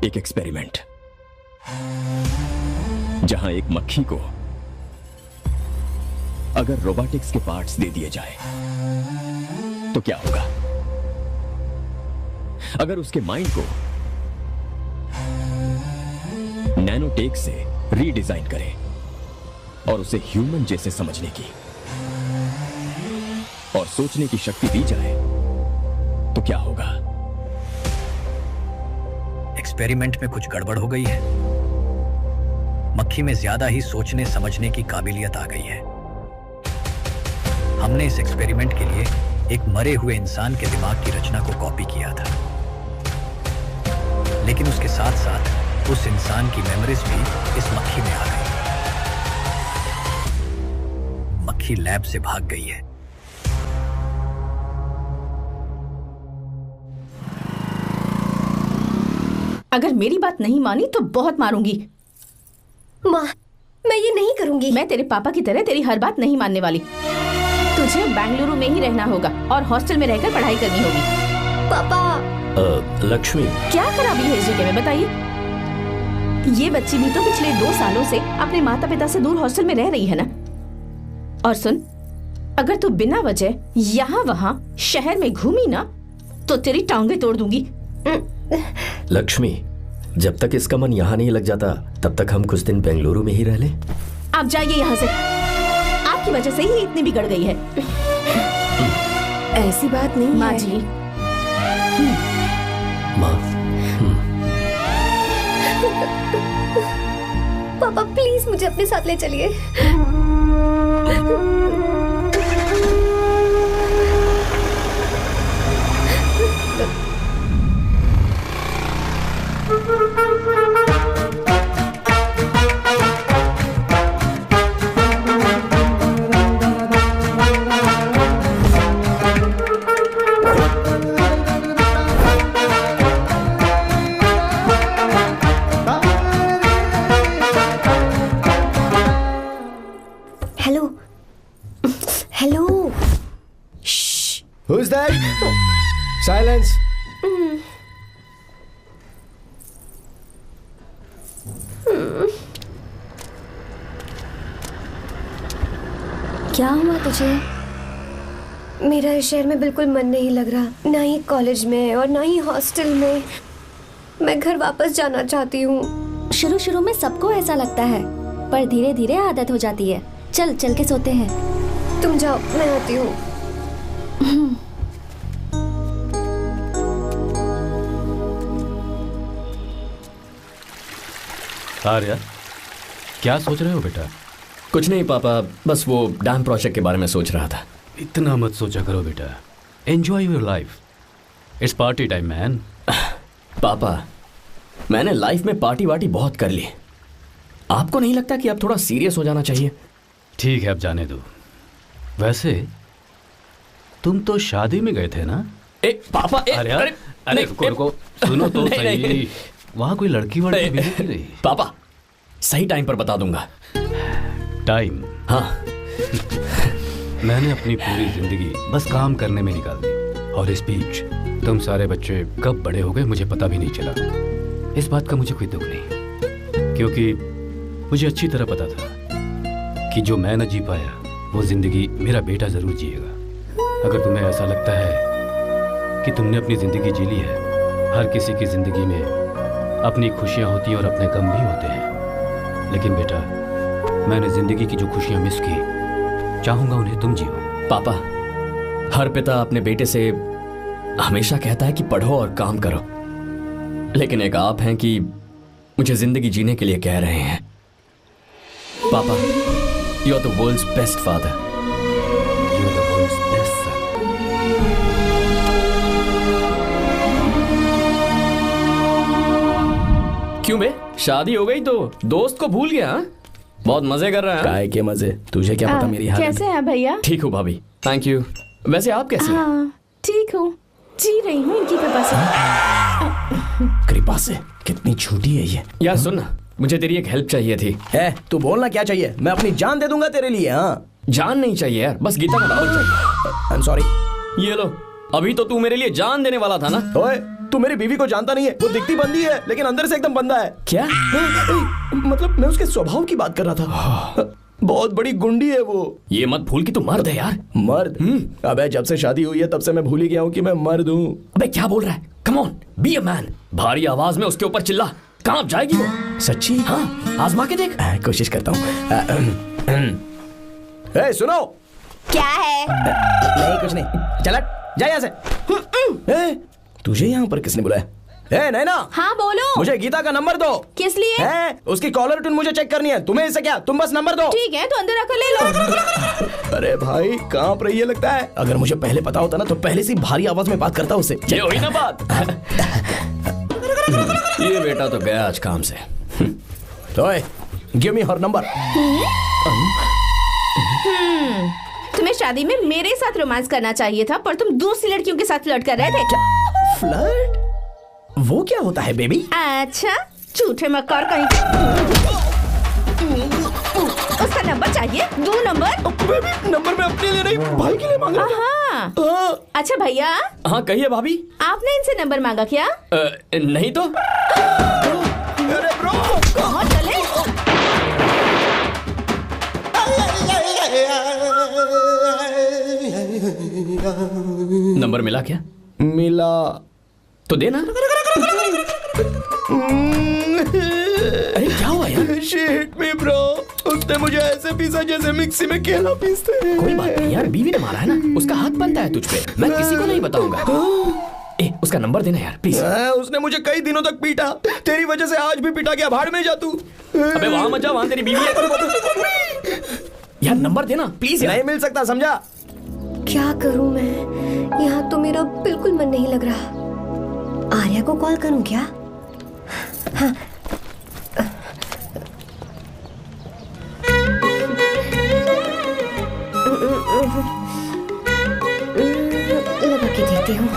एक एक्सपेरिमेंट जहां एक मक्खी को अगर रोबोटिक्स के पार्ट्स दे दिए जाए तो क्या होगा? अगर उसके माइंड को नैनोटेक से रीडिजाइन करें और उसे ह्यूमन जैसे समझने की और सोचने की शक्ति दी जाए तो क्या होगा? एक्सपेरिमेंट में कुछ गड़बड़ हो गई है। मक्खी में ज्यादा ही सोचने समझने की काबिलियत आ गई है। हमने इस एक्सपेरिमेंट के लिए एक मरे हुए इंसान के दिमाग की रचना को कॉपी किया था, लेकिन उसके साथ साथ उस इंसान की मेमोरीज भी इस मक्खी में आ गई। मक्खी लैब से भाग गई है। अगर मेरी बात नहीं मानी तो बहुत मारूंगी। माँ, मैं ये नहीं करूंगी। मैं तेरे पापा की तरह तेरी हर बात नहीं मानने वाली। तुझे बेंगलुरु में ही रहना होगा और हॉस्टल में रहकर पढ़ाई करनी होगी। पापा। लक्ष्मी, क्या खराबी है इस जगह में बताइए? ये बच्ची भी तो पिछले 2 सालों से अपने माता पिता से दूर हॉस्टल में रह रही है ना। और सुन, अगर तू बिना वजह यहाँ वहाँ शहर में घूमी ना तो तेरी टांगें तोड़ दूंगी। लक्ष्मी, जब तक इसका मन यहाँ नहीं लग जाता तब तक हम कुछ दिन बेंगलुरु में ही रह लें। आप जाइए यहाँ से। आपकी वजह से ही इतनी बिगड़ गई है। ऐसी बात नहीं माँ है। जी। माँ। पापा प्लीज मुझे अपने साथ ले चलिए। Hello hello. Who's that? Silence. क्या हुआ तुझे? मेरा इस शहर में बिल्कुल मन नहीं लग रहा, ना ही कॉलेज में और ना ही हॉस्टल में। मैं घर वापस जाना चाहती हूँ। शुरू शुरू में सबको ऐसा लगता है, पर धीरे धीरे आदत हो जाती है। चल चल के सोते हैं। तुम जाओ, मैं आती हूँ। आर्या, क्या सोच रहे हो बेटा? कुछ नहीं पापा, बस वो डैम प्रोजेक्ट के बारे में सोच रहा था। इतना मत सोचा करो बेटा। Enjoy your life. It's party time man. पापा, मैंने लाइफ में पार्टी वार्टी बहुत कर ली। आपको नहीं लगता कि अब थोड़ा सीरियस हो जाना चाहिए? ठीक है, अब जाने दो। वैसे तुम तो शादी में गए थे ना? पापा, अरे रुको, सुनो तो सही। वहां कोई लड़की वड़की मिली नहीं रही? पापा, सही टाइम पर बता दूंगा। टाइम? हाँ। मैंने अपनी पूरी जिंदगी बस काम करने में निकाल दी, और इस बीच तुम सारे बच्चे कब बड़े हो गए मुझे पता भी नहीं चला। इस बात का मुझे कोई दुख नहीं, क्योंकि मुझे अच्छी तरह पता था कि जो मैं न जी पाया वो जिंदगी मेरा बेटा जरूर जिएगा। अगर तुम्हें ऐसा लगता है कि तुमने अपनी जिंदगी जी ली है, हर किसी की जिंदगी में अपनी खुशियां होती हैं और अपने गम भी होते हैं, लेकिन बेटा मैंने जिंदगी की जो खुशियां मिस की, चाहूंगा उन्हें तुम जियो। पापा, हर पिता अपने बेटे से हमेशा कहता है कि पढ़ो और काम करो, लेकिन एक आप हैं कि मुझे जिंदगी जीने के लिए कह रहे हैं। पापा, you are the world's best father. You are the world's best son. क्यों बे, शादी हो गई तो दोस्त को भूल गया? बहुत मजे कर रहा है। काय के मजे, तुझे क्या पता मेरी हालत। कैसे हैं भैया? ठीक हूँ भाभी, थैंक यू। वैसे आप कैसे हैं? हाँ ठीक हूँ, जी रही हूँ इनकी कृपा से। कृपा से? कितनी झूठी है ये। यार सुन ना, मुझे तेरी एक हेल्प चाहिए थी। है, तू बोलना क्या चाहिए? मैं अपनी जान दे दूंगा तेरे लिए। हाँ, जान नहीं चाहिए यार, बस गीता का नाम चाहिए। I am sorry. ये लो, अभी तो तू मेरे लिए जान देने वाला था ना। ओए, तू मेरी बीवी को जानता नहीं है। वो दिखती बंदी है लेकिन अंदर से एकदम बंदा है। क्या? मतलब मैं उसके स्वभाव की बात कर रहा था। बहुत बड़ी गुंडी है वो। ये मत भूल कि तू मर्द है यार। मर्द? अबे जब से शादी हुई है तब से मैं भूल ही गया हूँ कि मैं मर्द हूँ। अबे क्या बोल रहा है? Come on, be a man. भारी आवाज में उसके ऊपर चिल्ला। कहाँ जाएगी वो? सच्ची? हाँ, आजमा के देख। कोशिश करता हूँ। सुनो। क्या है? नहीं कुछ नहीं, चल जा यहाँ से। तुझे यहाँ पर किसने बुलाया? नैना। हाँ बोलो। मुझे गीता का नंबर दो। किस लिए? उसकी कॉलर ट्यून मुझे चेक करनी है। तुम्हें इससे क्या, तुम बस नंबर दो। ठीक है तो अंदर आकर ले लो। अरे भाई कांप रही है लगता है। अगर मुझे पहले पता होता ना तो पहले से भारी आवाज में बात करता उससे। ये हुई ना बात। ये बेटा तो गया आज काम से। तो गिव मी हर नंबर। तुम्हें शादी में मेरे साथ रोमांस करना चाहिए था, पर तुम दूसरी लड़कियों के साथ फ्लर्ट कर रहे थे। फ्लर्ट? वो क्या होता है बेबी? अच्छा, झूठे मक्कार कहीं। उसका नंबर चाहिए? दो नंबर। बेबी नंबर मैं अपने लिए नहीं भाई के लिए मांग रहा हूँ। अच्छा भैया। हाँ कहिए भाभी। आपने इनसे नंबर मांगा क्या? नहीं तो। अरे ब्रो कहाँ चले? नंबर मिला क्या? मिला तो देना। अरे क्या हुआ यार? शिट मी ब्रो, उसने मुझे ऐसे पीसा जैसे मिक्सी में केला पीसते हैं। कोई बात नहीं यार, बीवी ने मारा है ना, उसका हाथ बनता है तुझ पे। मैं किसी को नहीं बताऊंगा। उसका नंबर देना यार प्लीज। उसने मुझे कई दिनों तक पीटा। तेरी वजह से आज भी पीटा गया। भाड़ में जा तू। अबे वहां मत जा, वहां तेरी बीवी है। यार नंबर देना प्लीज। नहीं मिल सकता, समझा? क्या करूं मैं? यहाँ तो मेरा बिल्कुल मन नहीं लग रहा। आर्या को कॉल करूं क्या? हाँ। लगा के देती हूँ।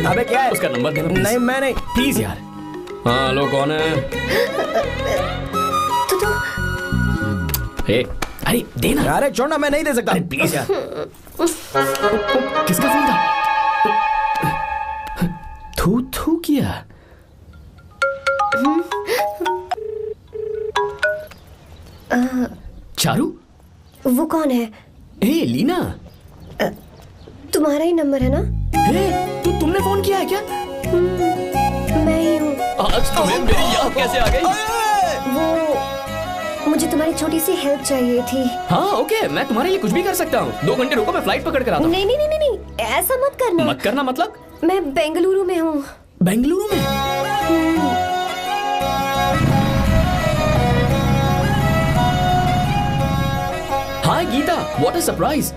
अबे क्या है? उसका नंबर देना नहीं मैं नहीं। प्लीज यार। हाँ हेलो, कौन है? तो अरे देना। अरे छोड़ना, मैं नहीं दे सकता। अरे प्लीज यार। किसका फोन था? थू थू किया। चारू? वो कौन है? लीना। तुम्हारा ही नंबर है ना? तुमने फोन किया है क्या? मैं ही हूँ। आज तुम्हें मेरी याद कैसे आ गई? वो मुझे तुम्हारी छोटी सी हेल्प चाहिए थी। हाँ ओके, मैं तुम्हारे लिए कुछ भी कर सकता हूँ। 2 घंटे रुको, मैं फ्लाइट पकड़ कर आता हूँ। नहीं, ऐसा मत करना। मत करना मतलब? मैं बेंगलुरु में हूँ। बेंगलुरु में? हाय गीता, व्हाट अ सरप्राइज।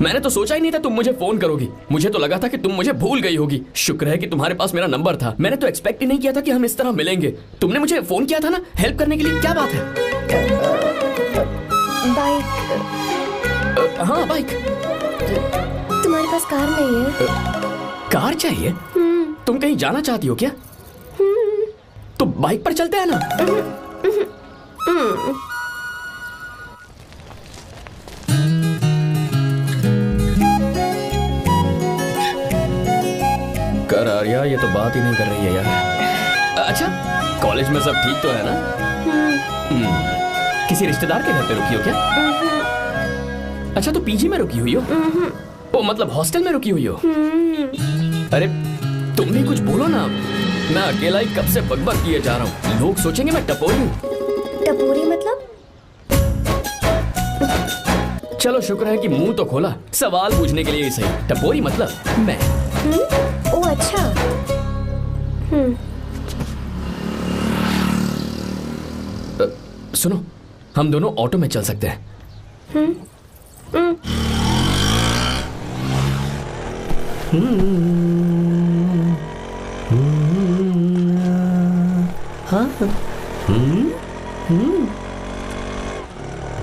मैंने तो सोचा ही नहीं था तुम मुझे फोन करोगी। मुझे तो लगा था कि तुम मुझे भूल गई होगी। शुक्र है कि तुम्हारे पास मेरा नंबर था। मैंने तो एक्सपेक्ट ही नहीं किया था कि हम इस तरह मिलेंगे। तुमने मुझे फोन किया था ना हेल्प करने के लिए। क्या बात है? बाइक। हाँ बाइक। तुम्हारे पास कार नहीं है? कार चाहिए? तुम कहीं जाना चाहती हो क्या? तो बाइक पर चलते हैं ना। कर आर्या, ये तो बात ही नहीं कर रही है यार। अच्छा, कॉलेज में सब ठीक तो है ना? किसी रिश्तेदार के घर पे रुकी हो क्या? अच्छा, तो पीजी में रुकी हुई हो? ओ मतलब हॉस्टल में रुकी हुई हो? अरे तुम भी कुछ बोलो ना। मैं अकेला ही कब से बकबक किए जा रहा हूँ। लोग सोचेंगे मैं टपोरी हूँ। टपोरी मतलब? चलो शुक्र है कि मुंह तो खोला। सवाल पूछने के लिए ही सही। टपोरी मतलब मैं। ओ अच्छा। सुनो, हम दोनों ऑटो में चल सकते हैं।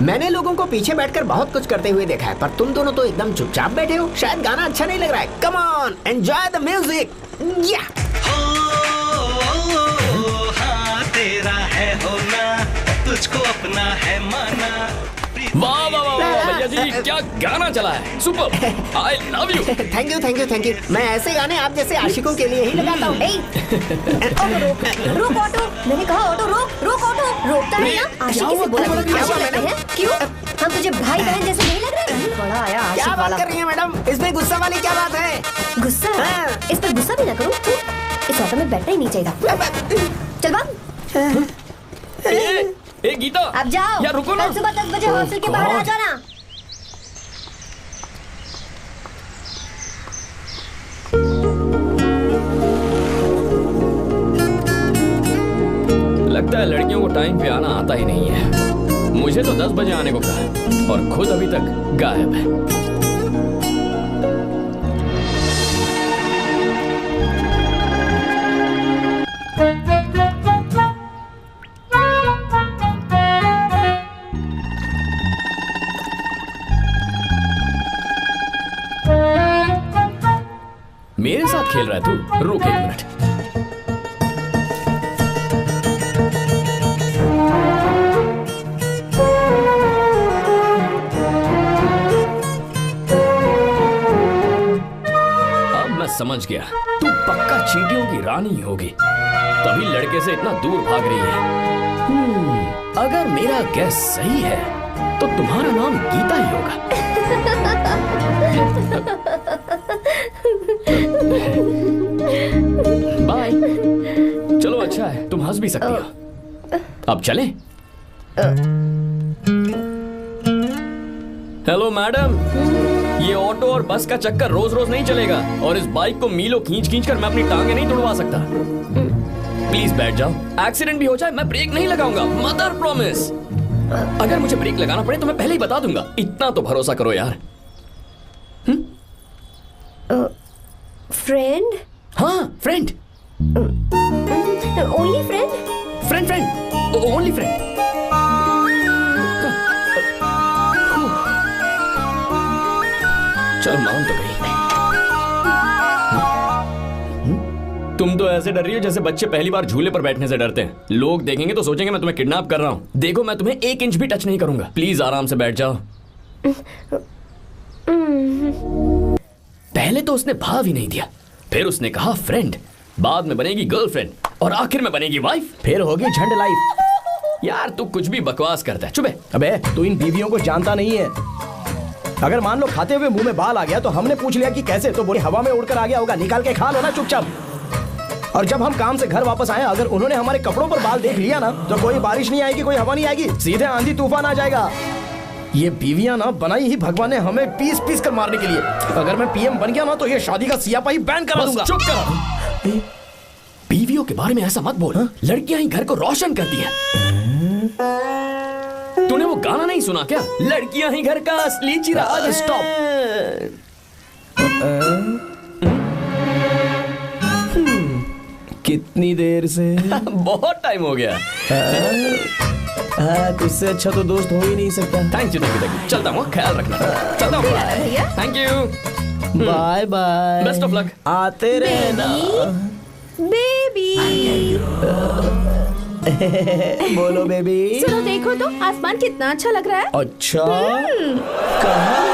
मैंने लोगों को पीछे बैठकर बहुत कुछ करते हुए देखा है, पर तुम दोनों तो एकदम चुपचाप बैठे हो। शायद गाना अच्छा नहीं लग रहा है। Come on, enjoy the music. या हाँ तेरा है होना, तुझको अपना है माना। वाह वाह वाह वाह, भैया जी क्या गाना चला है, super, I love you. Thank you thank you thank you. मैं ऐसे गाने आप जैसे आशिकों के लिए ही लगाता हूँ। रोक ऑटो, मैंने कहा ऑटो रोक, रोक ऑटो। रोकता है ना, आशिकी से बोला आशिक लगते हैं। क्यों हम तुझे भाई बहन जैसे नहीं लग रहे? बड़ा आया आशिक क्या वाला। बात कर रही है मैडम, इसमें गुस्सा वाली क्या बात है? गुस्सा? हाँ। इस पर गुस्सा भी ना करूं। इस ऑटो में बैठना ही नहीं चाहिए था। चल भाग। ए गीता, अब जाओ। यार रुको ना। कल सुबह 10 बजे हॉस्टल के बाहर आ जाना। लगता है लड़कियों को टाइम पे आना आता ही नहीं है। मुझे तो 10 बजे आने को कहा है और खुद अभी तक गायब है। मेरे साथ खेल रहा है तू? रुक एक मिनट। अब मैं समझ गया, तू पक्का चींटियों की रानी होगी, तभी लड़के से इतना दूर भाग रही है। अगर मेरा गैस सही है तो तुम्हारा नाम गीता ही होगा। बाय। चलो अच्छा है, तुम हंस भी सकती हो। अब चलें? हेलो मैडम, ये ऑटो और बस का चक्कर रोज रोज नहीं चलेगा और इस बाइक को मीलों खींच खींच कर मैं अपनी टांगे नहीं तुड़वा सकता। प्लीज बैठ जाओ, एक्सीडेंट भी हो जाए मैं ब्रेक नहीं लगाऊंगा, मदर प्रॉमिस। अगर मुझे ब्रेक लगाना पड़े तो मैं पहले ही बता दूंगा, इतना तो भरोसा करो यार। फ्रेंड? हाँ friend. Only friend? Friend friend, only friend. चल मान तो गई। तुम तो ऐसे डर रही हो जैसे बच्चे पहली बार झूले पर बैठने से डरते हैं। लोग देखेंगे तो सोचेंगे मैं तुम्हें किडनैप कर रहा हूँ। देखो मैं तुम्हें 1 इंच भी टच नहीं करूंगा, प्लीज आराम से बैठ जाओ। पहले तो उसने भाव ही नहीं दिया, फिर उसने कहा फ्रेंड, बाद में बनेगी गर्लफ्रेंड और आखिर में बनेगी वाइफ, फिर होगी झंड लाइफ। यार तू कुछ भी बकवास करता है, चुप है। अबे तू इन बीवियों को जानता नहीं है। अगर मान लो खाते हुए मुंह में बाल आ गया तो हमने पूछ लिया कि कैसे, तो बोली हवा में उड़कर आ गया होगा, निकाल के खा लो ना चुपचाप। और जब हम काम से घर वापस आए, अगर उन्होंने हमारे कपड़ों पर बाल देख लिया ना तो कोई बारिश नहीं आएगी, कोई हवा नहीं आएगी, सीधे आंधी तूफान आ जाएगा। ये बीवियां ना बनाई ही भगवान ने हमें पीस पीस कर मारने के लिए। अगर मैं पीएम बन गया ना तो ये शादी का सियापाही बैन करा दूंगा। चुप कर। बीवियों के बारे में ऐसा मत बोल, लड़कियां ही घर को रोशन करती हैं। तूने वो गाना नहीं सुना क्या, लड़कियां ही घर का असली चिराग। स्टॉप। कितनी देर से? बहुत टाइम हो गया। तुझसे अच्छा तो दोस्त हो ही नहीं सकता। Thank you thank you. चलता हूँ, ख्याल रखना। चलता हूँ। Thank you. Bye bye. Best of luck. आते रहना बेबी। बोलो बेबी। सुनो देखो तो आसमान कितना अच्छा लग रहा है। अच्छा कहाँ?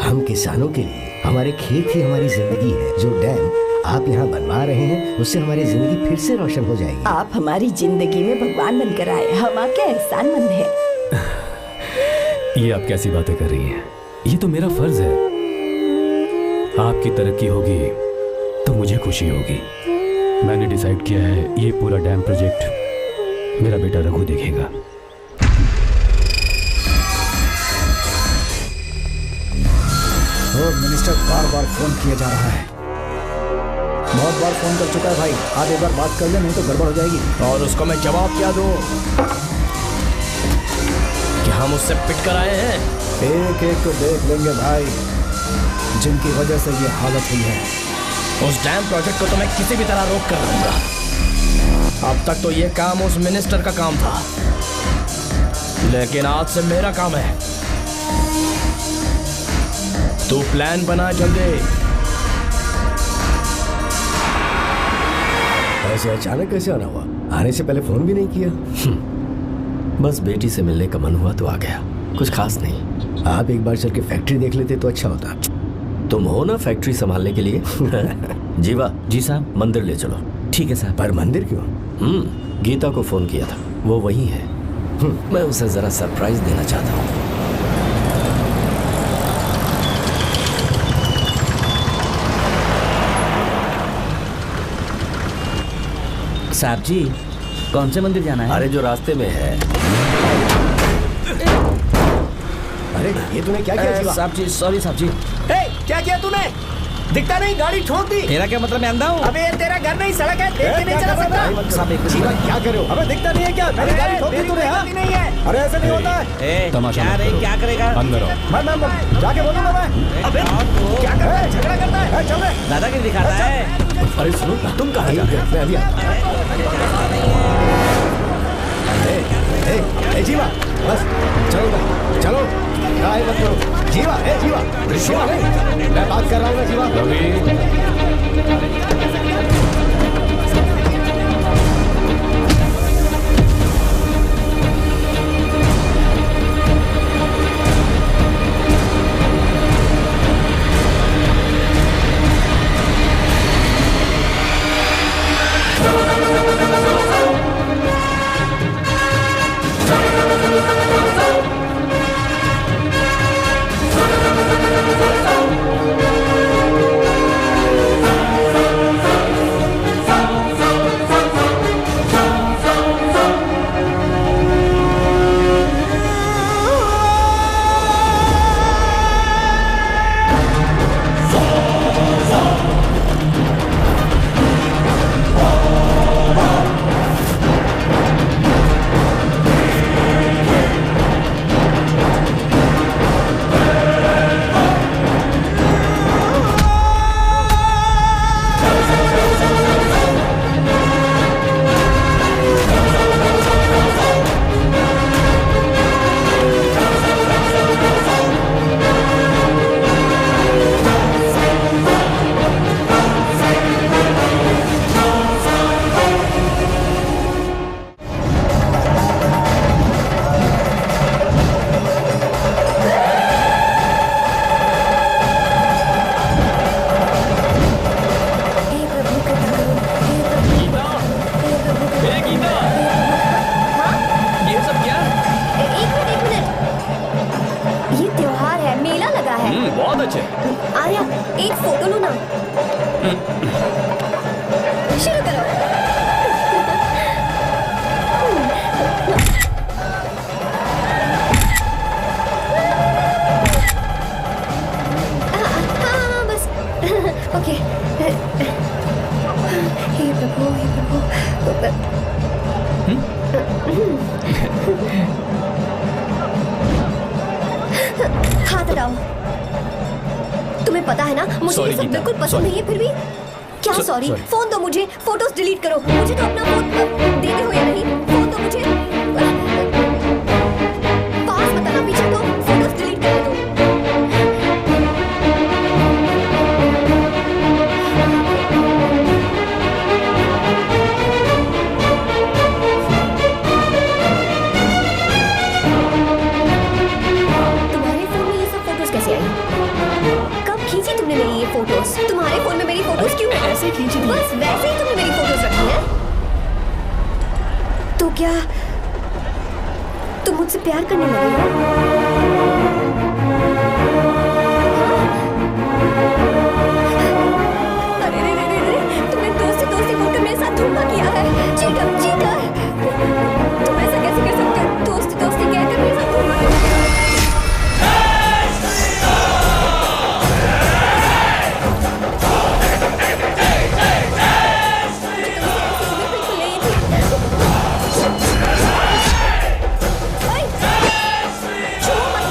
हम किसानों के लिए हमारे खेत ही हमारी जिंदगी है। जो डैम आप यहाँ बनवा रहे हैं उससे हमारी जिंदगी फिर से रोशन हो जाएगी। आप हमारी जिंदगी में भगवान बनकर आए, हम आपके एहसानमंद हैं। ये आप कैसी बातें कर रही हैं? ये तो मेरा फर्ज है। आपकी तरक्की होगी तो मुझे खुशी होगी। मैंने डिसाइड किया है ये पूरा डैम प्रोजेक्ट मेरा बेटा रघु देखेगा। मिनिस्टर बार बार फोन किया जा रहा है। बहुत बार फोन कर चुका है भाई, आप एक बार बात कर ले, नहीं तो गड़बड़ हो जाएगी। और उसको मैं जवाब क्या दूं कि हम उससे पिट कर आए हैं? एक एक को देख लेंगे भाई, जिनकी वजह से ये हालत हुई है। उस डैम प्रोजेक्ट को तो मैं किसी भी तरह रोक कर रहूंगा। अब तक तो ये काम उस मिनिस्टर का काम था, लेकिन आज से मेरा काम है। तू प्लान बना जल्दी। ऐसे अचानक कैसे आना हुआ? आने से पहले फोन भी नहीं किया? बस बेटी से मिलने का मन हुआ तो आ गया, कुछ खास नहीं। आप एक बार चल के फैक्ट्री देख लेते तो अच्छा होता। तुम हो ना फैक्ट्री संभालने के लिए। जीवा। जी साहब। मंदिर ले चलो। ठीक है साहब। पर मंदिर क्यों? गीता को फोन किया था, वो वही है। मैं उसे जरा सरप्राइज देना चाहता हूँ। साहब जी, कौन से मंदिर जाना है? अरे जो रास्ते में है। अरे ये तूने क्या किया? साहब जी, सॉरी साहब जी। क्या किया तूने? दिखता नहीं, गाड़ी ठोक दी। तेरा क्या मतलब, मैं अंधा हूँ? अबे ये तेरा घर नहीं, सड़क है, देख के नहीं चला सकता। साहब एक जीवा क्या करे हो? अबे दिखता नहीं है क्या? मेरी गाड़ी ठोक दी तूने? हाँ नहीं है। अरे ऐसे नहीं होता है। तमाशा क्या मत रे, करो। क्या करेगा? अंदर आओ। मैं जाके बोलूंगा मैं। अबे क्या कर रहा है? झगड़ा करता है? चल रहे दादागिरी दिखाता है। अरे सुनो, तुम कहाँ जा रहे हो? मैं अभी ए जीवा बस चलो चलो ट्राई मत करो। जीवा जीवा जीवा नहीं, मैं बात कर रहा हूँ ना जीवा। बहुत अच्छे। आर्या, एक फोटो लो ना। शुरू करो। हाँ, बस ओके। हे प्रभु, हे प्रभु। हाथ हटाओ। तुम्हें पता है ना, मुझे ये सब बिल्कुल पसंद नहीं है, फिर भी क्या सॉरी? फोन दो मुझे, फोटोज डिलीट करो। मुझे तो अपना फोन देते हो या नहीं? फोन दो मुझे। पास बताना, पीछे तो फोटोज डिलीट कर दो। तुम्हारे फोन में ये सब फोटोज कैसे आई? कब खींची तुमने मेरी ये फोटोज? तुम्हारे फोन में मेरी फोटोज क्यों ऐसे खींची थी? बस वैसे ही तुमने मेरी फोटोज रखी हैं। तो क्या तुम मुझसे प्यार करने लगे हो? अरे रे रे रे रे, तुमने दोस्ती दोस्ती बोलकर मेरे साथ धोखा किया है। Cheater, cheater. तुम ऐसा कैसे कर सकते हो? दोस्ती दोस्ती कहकर मेरे साथ धोखा किया। छुओ मत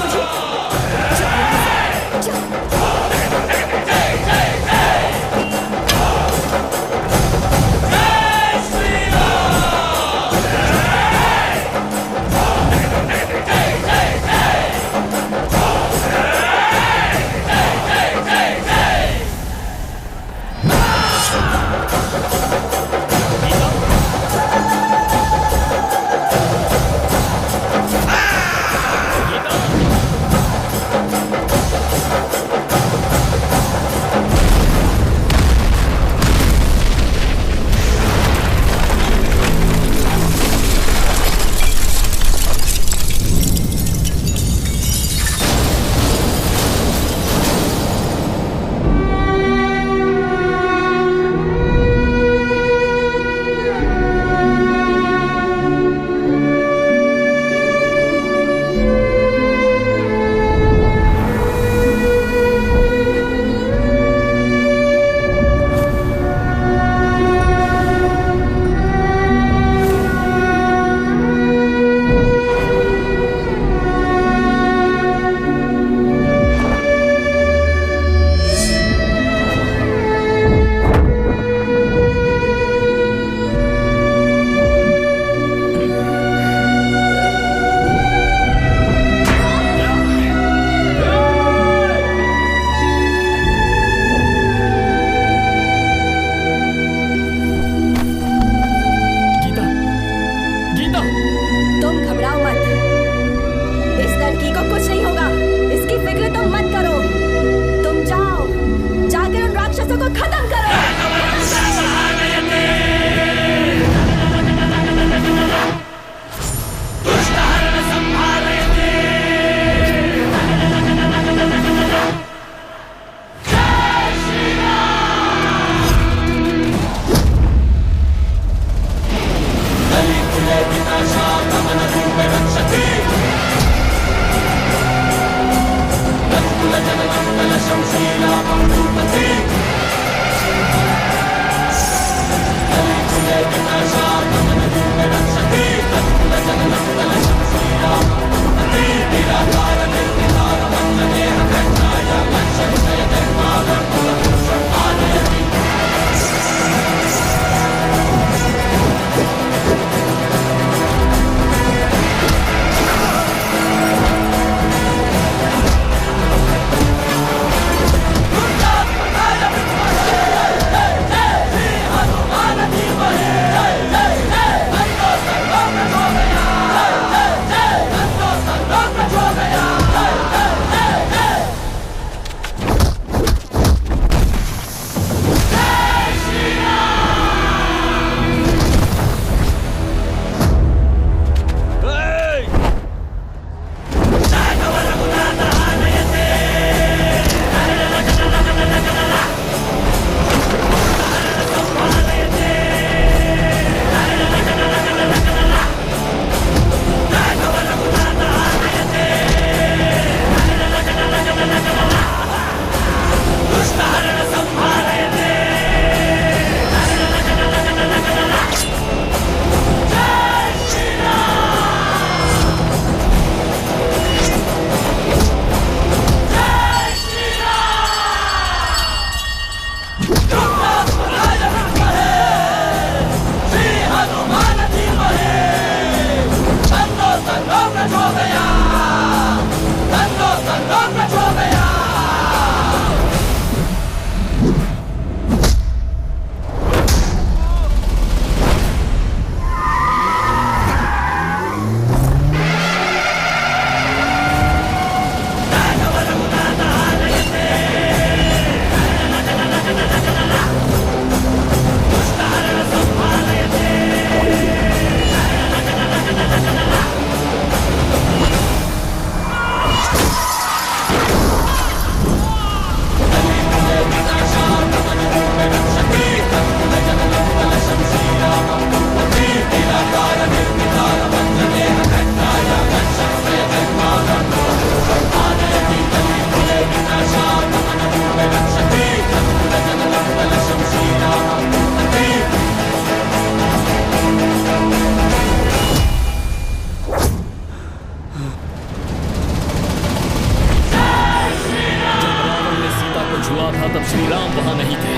तब श्री राम वहां नहीं थे,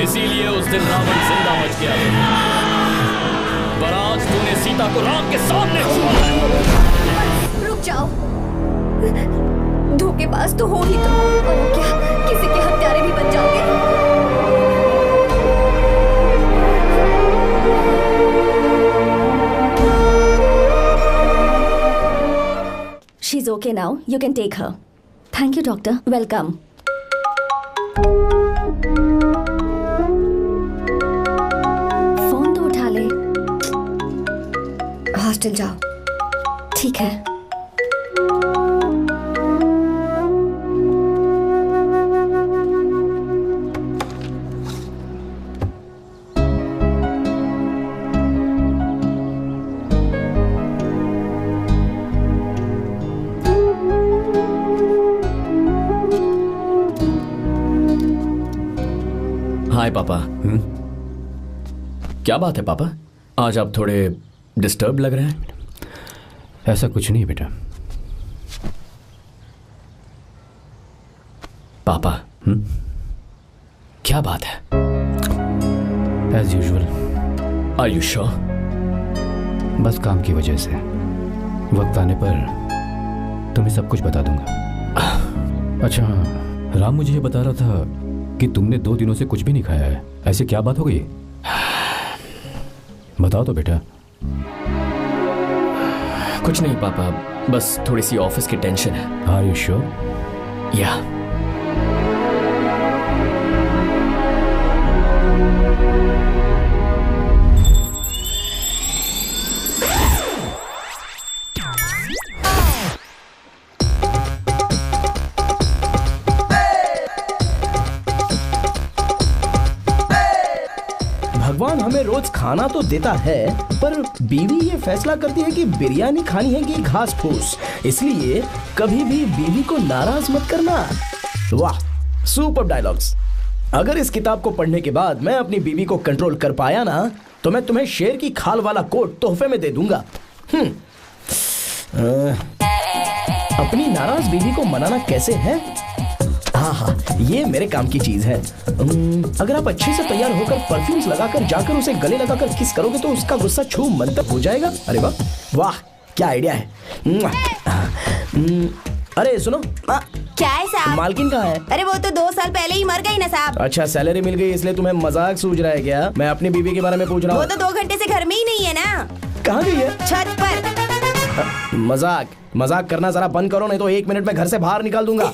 इसीलिए उस दिन रावण जिंदा बच गया। पर आज तूने सीता को राम के सामने छुआ है। रुक जाओ, धोखेबाज तो हो ही तुम, और क्या किसी के हत्यारे भी बन जाओगे? She's okay now. You can take her. Thank you, doctor. Welcome. Phone तो उठा ले। हॉस्टल जाओ। ठीक है। हाय पापा। क्या बात है पापा, आज आप थोड़े डिस्टर्ब लग रहे हैं। ऐसा कुछ नहीं बेटा। पापा क्या बात है? As usual. Are you sure? बस काम की वजह से वक्त आने पर तुम्हें सब कुछ बता दूंगा। अच्छा हाँ, राम मुझे ये बता रहा था कि तुमने 2 दिनों से कुछ भी नहीं खाया है। ऐसे क्या बात हो गई? बताओ तो बेटा। कुछ नहीं पापा, बस थोड़ी सी ऑफिस की टेंशन है। Are you sure? या। भगवान हमें रोज खाना तो देता है, पर बीवी ये फैसला करती है कि बिरयानी खानी है कि घास फूस। इसलिए कभी भी बीवी को नाराज मत करना। वाह, सुपर डायलॉग्स। अगर इस किताब को पढ़ने के बाद मैं अपनी बीवी को कंट्रोल कर पाया ना, तो मैं तुम्हें शेर की खाल वाला कोट तोहफे में दे दूंगा। अपनी नाराज बीवी को मनाना कैसे है? हाँ, ये मेरे काम की चीज है। अगर आप अच्छे से तैयार होकर परफ्यूम्स लगाकर जाकर उसे गले लगाकर किस करोगे तो उसका गुस्सा छू मंतक हो जाएगा। अरे वाह वाह, क्या आइडिया है। अरे सुनो। क्या है साहब? मालकिन कहाँ है? अरे वो तो 2 साल पहले ही मर गई ना साहब। अच्छा, सैलरी मिल गई इसलिए तुम्हें मजाक सूझ रहा है क्या? मैं अपनी बीवी के बारे में पूछ रहा हूँ। वो तो 2 घंटे से घर में ही नहीं है ना। कहाँ गई है? छत पर। मजाक करना जरा बंद करो, नहीं तो 1 मिनट में घर से बाहर निकाल दूंगा।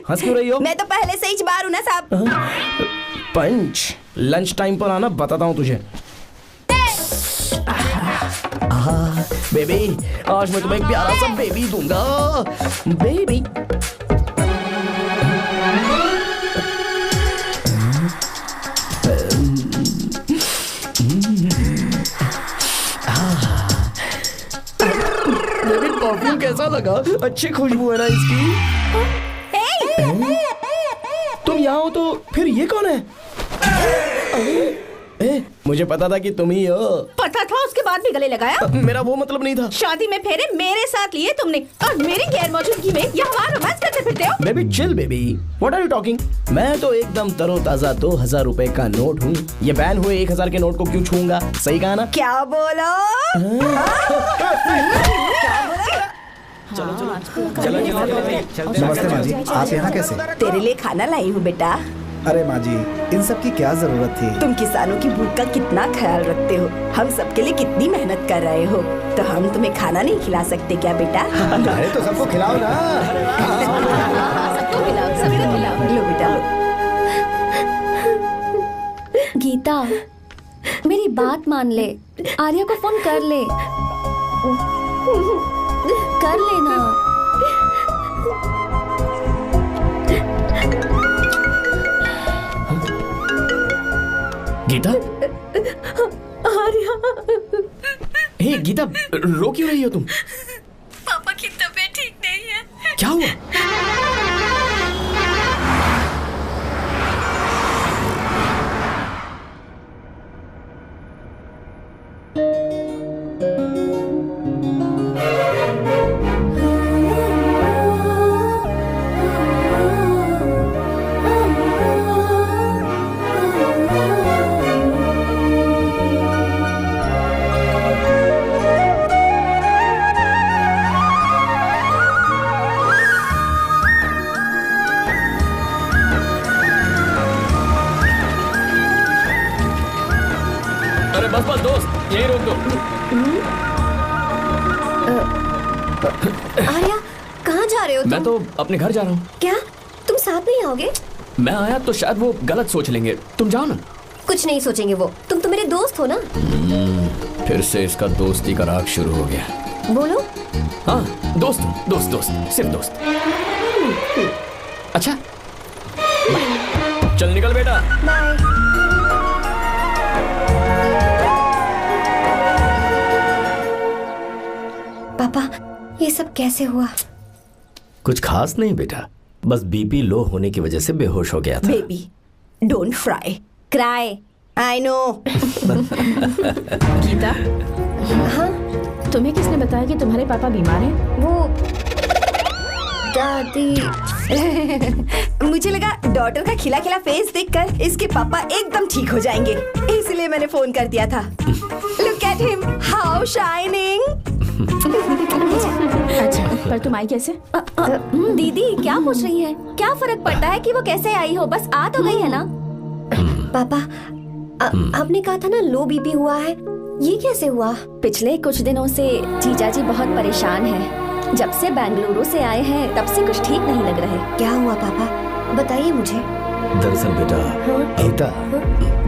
हंस क्यों रही हो? मैं तो पहले से ही बाहर हूँ ना साहब। पंच, लंच टाइम पर आना, बताता हूँ तुझे। बेबी, आज मैं तुम्हें एक प्यारा सा बेबी दूंगा। बेबी परफ्यूम कैसा लगा? अच्छी खुशबू है ना इसकी। तुम यहाँ हो तो फिर ये कौन है? मुझे पता था कि तुम ही हो। पता था उसके बाद भी गले लगाया? मेरा वो मतलब नहीं था। शादी में फेरे मेरे साथ लिए तुमने और मेरी गैर मौजूदगी में यहाँ रोमांस करते फिरते हो। Baby chill baby, what are you talking? मैं तो एकदम तरोताजा 2000 रुपए का नोट हूँ। ये बैन हुए 1000 के नोट को क्यों छूऊंगा? सही कहा ना? क्या बोलो? चलो चलो नमस्ते माँ जी, आप यहाँ कैसे? तेरे लिए खाना लाई हूँ बेटा। अरे माँ जी, इन सब की क्या जरूरत थी? तुम किसानों की भूख का कितना ख्याल रखते हो, हम सबके लिए कितनी मेहनत कर रहे हो, तो हम तुम्हें खाना नहीं खिला सकते क्या बेटा? अरे तो सबको खिलाओ ना। सबको खिलाओ, सबको खिलाओ। लो बेटा लो। गीता, मेरी बात मान ले, आर्या को फोन कर ले, कर लेना। गीता, आर्या, हे गीता, रो क्यों रही हो तुम? पापा की तबीयत ठीक नहीं है। क्या हुआ? अरे बस बस दोस्त, यही रोक दो। आर्या, कहाँ जा रहे हो तुम? मैं तो अपने घर जा रहा हूँ। क्या तुम साथ नहीं आओगे? मैं आया तो शायद वो गलत सोच लेंगे, तुम जाओ ना। कुछ नहीं सोचेंगे वो, तुम तो मेरे दोस्त हो ना। फिर से इसका दोस्ती का राग शुरू हो गया। बोलो। हाँ, दोस्त दोस्त दोस्त, सिर्फ दोस्त। अच्छा बाय। चल निकल बेटा। बाय। पापा, ये सब कैसे हुआ? कुछ खास नहीं बेटा, बस बीपी लो होने की वजह से बेहोश हो गया था। Baby, don't fry, cry, I know. Geeta, हाँ? तुम्हें किसने बताया कि तुम्हारे पापा बीमार हैं? वो दादी। मुझे लगा डॉटर का खिला खिला फेस देखकर इसके पापा एकदम ठीक हो जाएंगे, इसलिए मैंने फोन कर दिया था। Look at him, how shining. अच्छा, पर तुम आई कैसे? दीदी क्या पूछ रही है? क्या फर्क पड़ता है कि वो कैसे आई हो, बस आ तो गई है ना। पापा, आपने कहा था ना लो बीपी हुआ है, ये कैसे हुआ? पिछले कुछ दिनों से जीजा जी बहुत परेशान हैं। जब से बेंगलुरु से आए हैं तब से कुछ ठीक नहीं लग रहे। क्या हुआ पापा, बताइए मुझे। दरअसल बेटा, गीता,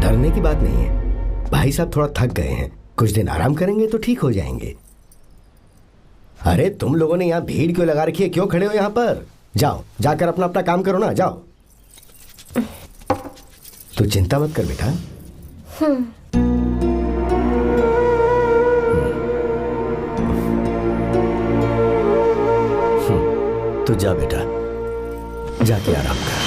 डरने की बात नहीं है। भाई साहब थोड़ा थक गए हैं, कुछ दिन आराम करेंगे तो ठीक हो जाएंगे। अरे तुम लोगों ने यहाँ भीड़ क्यों लगा रखी है? क्यों खड़े हो यहाँ पर? जाओ, जाकर अपना अपना काम करो ना, जाओ। तू चिंता मत कर बेटा। तू जा बेटा, जाके आराम कर।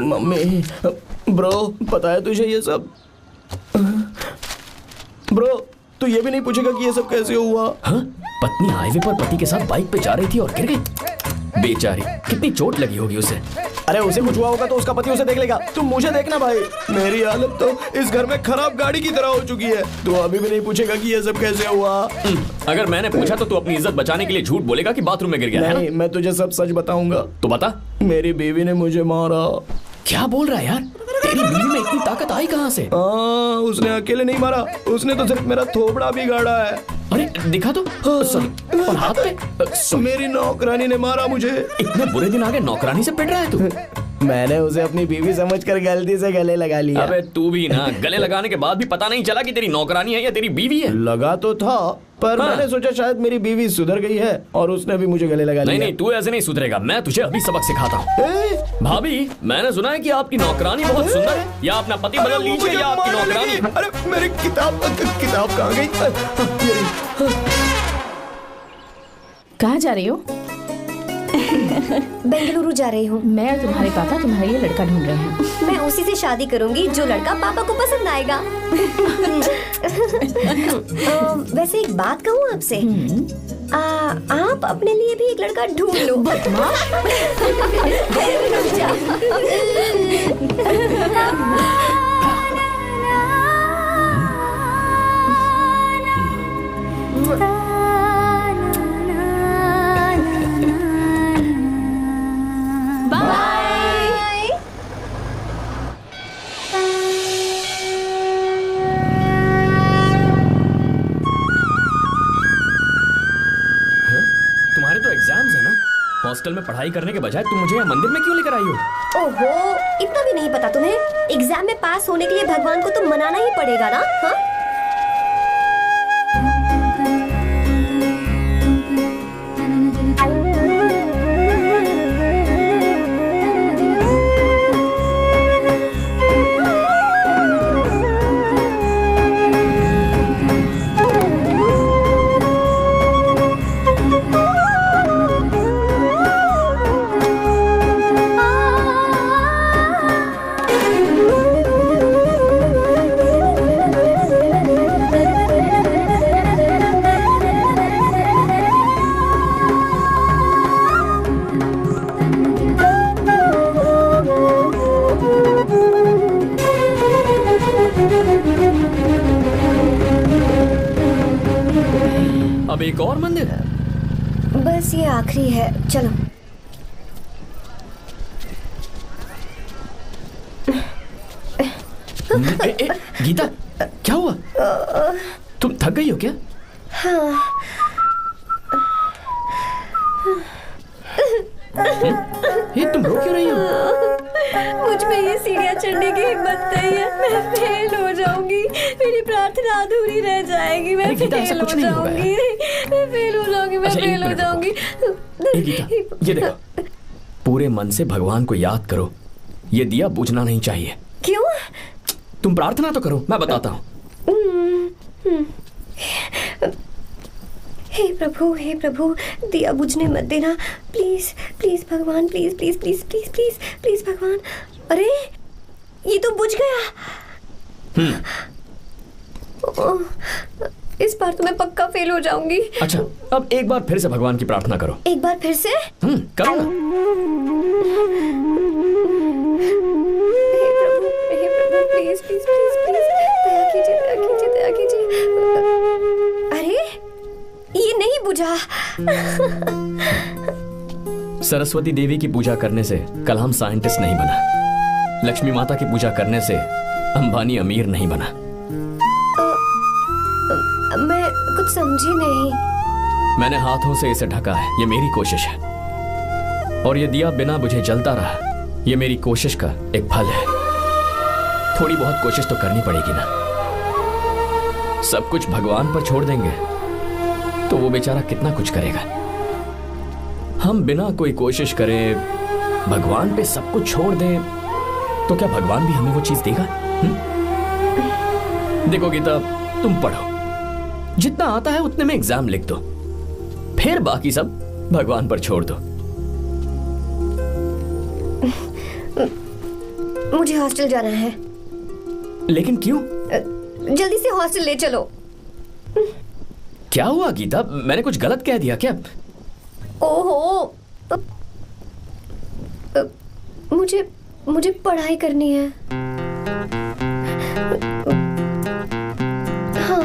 मम्मी, ब्रो, पता है तुझे ये सब? ब्रो, तू ये भी नहीं पूछेगा कि ये सब कैसे हुआ? हाँ? पत्नी हाईवे पर पति के साथ बाइक पे जा रही थी और गिर गई। बेचारी, कितनी चोट लगी होगी उसे। अरे उसे कुछ हुआ होगा तो उसका पति उसे देख लेगा, तुम मुझे देखना भाई। मेरी हालत तो इस घर में खराब गाड़ी की तरह हो चुकी है। तू अभी भी नहीं पूछेगा कि ये सब कैसे हुआ? अगर मैंने पूछा तो तू अपनी इज्जत बचाने के लिए झूठ बोलेगा कि बाथरूम में गिर गया है नहीं, मैं तुझे सब सच बताऊंगा। तो बता। मेरी बीवी ने मुझे मारा। क्या बोल रहा है यार? तेरी बीवी में इतनी ताकत आई कहाँ से? उसने अकेले नहीं मारा, उसने तो सिर्फ मेरा थोबड़ा बिगाड़ा है। अरे दिखा तो। सॉरी। और हाथ पे? मेरी नौकरानी ने मारा मुझे। इतने बुरे दिन आ गए, नौकरानी से पिट रहा है तू? मैंने उसे अपनी बीवी समझकर गलती से गले लगा लिया। अबे तू भी ना, गले लगाने के बाद भी पता नहीं चला कि तेरी नौकरानी है या तेरी बीवी है? लगा तो था, पर हाँ। मैंने सोचा शायद मेरी बीवी सुधर गई है और उसने भी मुझे गले लगा लिया। नहीं, तू ऐसे नहीं सुधरेगा, मैं तुझे अभी सबक सिखाता हूँ। भाभी, मैंने सुना है कि आपकी नौकरानी बहुत सुंदर है, या अपना पति बदल लीजिए या आपकी नौकरानी। अरे मेरी किताब कहाँ गई? कहाँ जा रही हो? बेंगलुरु जा रही हूँ। मैं और तुम्हारे पापा तुम्हारे लिए लड़का ढूंढ रहे हैं। मैं उसी से शादी करूंगी जो लड़का पापा को पसंद आएगा। वैसे एक बात कहूँ आपसे, आप अपने लिए भी एक लड़का ढूंढ लो। बदमाश। हॉस्टल में पढ़ाई करने के बजाय तुम मुझे यहाँ मंदिर में क्यों लेकर आई हो? ओहो, इतना भी नहीं पता तुम्हें? एग्जाम में पास होने के लिए भगवान को तो मनाना ही पड़ेगा ना? हाँ? अब एक और मंदिर? बस ये आखिरी है, चलो। गीता, क्या हुआ? तुम थक गई हो क्या? हाँ। ये तुम रो क्यों रही हो? मुझ में ये सीढ़ियाँ चढ़ने की हिम्मत नहीं है। मैं फेल हो जाऊंगी, मेरी प्रार्थना अधूरी रह जाएगी। मैं फेल हो जाऊंगी, मैं फेल हो जाऊंगी, मैं फेल हो जाऊंगी। गीता, ये देखो, पूरे मन से भगवान को याद करो। ये दिया बुझना नहीं चाहिए। क्यों? तुम प्रार्थना तो करो, मैं बताता हूँ। हे प्रभु, दिया बुझने मत देना, प्लीज प्लीज भगवान, please please please please please please भगवान। अरे ये तो बुझ गया। इस बार तो मैं पक्का फेल हो जाऊंगी। अच्छा, अब एक बार फिर से भगवान की प्रार्थना करो। एक बार फिर से? करो ना। हे प्रभु, प्लीज प्लीज प्लीज प्लीज, दया कीजिए, दया कीजिए, दया कीजिए। अरे ये नहीं बुझा। सरस्वती देवी की पूजा करने से कलाम साइंटिस्ट नहीं बना। लक्ष्मी माता की पूजा करने से अंबानी अमीर नहीं बना। मैं कुछ समझी नहीं। मैंने हाथों से इसे ढका है, ये मेरी कोशिश है। और ये दिया बिना बुझे जलता रहा, ये मेरी कोशिश का एक फल है। थोड़ी बहुत कोशिश तो करनी पड़ेगी ना। सब कुछ भगवान पर छोड़ देंगे तो वो बेचारा कितना कुछ करेगा। हम बिना कोई कोशिश करे भगवान पे सब कुछ छोड़ दें तो क्या भगवान भी हमें वो चीज देगा? देखो गीता, तुम पढ़ो, जितना आता है उतने में एग्जाम लिख दो, फिर बाकी सब भगवान पर छोड़ दो। मुझे हॉस्टल जाना है। लेकिन क्यों? जल्दी से हॉस्टल ले चलो। क्या हुआ गीता, मैंने कुछ गलत कह दिया क्या? ओहो, मुझे पढ़ाई करनी है। हाँ।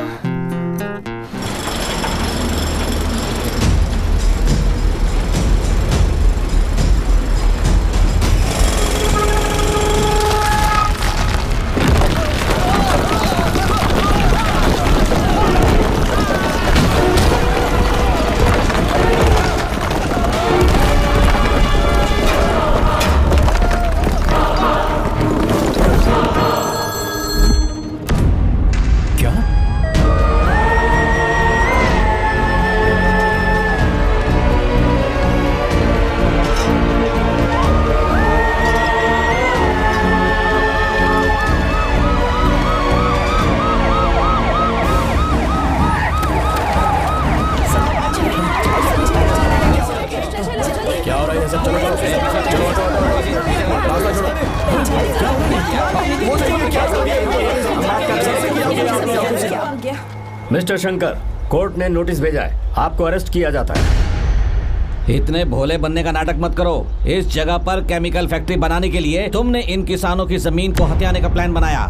मिस्टर शंकर, कोर्ट ने नोटिस भेजा है, आपको अरेस्ट किया जाता है। इतने भोले बनने का नाटक मत करो। इस जगह पर केमिकल फैक्ट्री बनाने के लिए तुमने इन किसानों की जमीन को हथियाने का प्लान बनाया।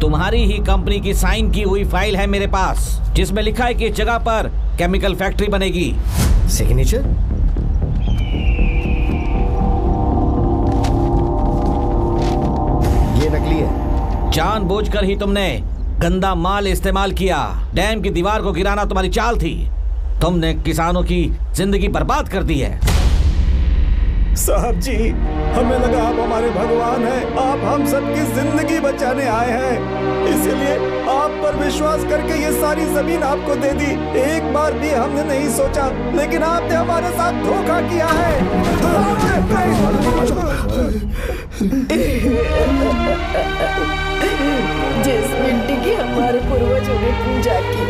तुम्हारी ही कंपनी की साइन की हुई फाइल है मेरे पास, जिसमें लिखा है कि इस जगह पर केमिकल फैक्ट्री बनेगी। सिग्नेचर? ये नकली है। जानबूझकर ही तुमने गंदा माल इस्तेमाल किया। डैम की दीवार को गिराना तुम्हारी चाल थी। तुमने किसानों की जिंदगी बर्बाद कर दी है। साहब जी, हमें लगा आप हमारे भगवान हैं, आप हम सबकी जिंदगी बचाने आए हैं, इसीलिए आप पर विश्वास करके ये सारी जमीन आपको दे दी। एक बार भी हमने नहीं सोचा, लेकिन आपने हमारे साथ धोखा किया है। जिस मिट्टी की हमारे पूर्वजों ने पूजा की,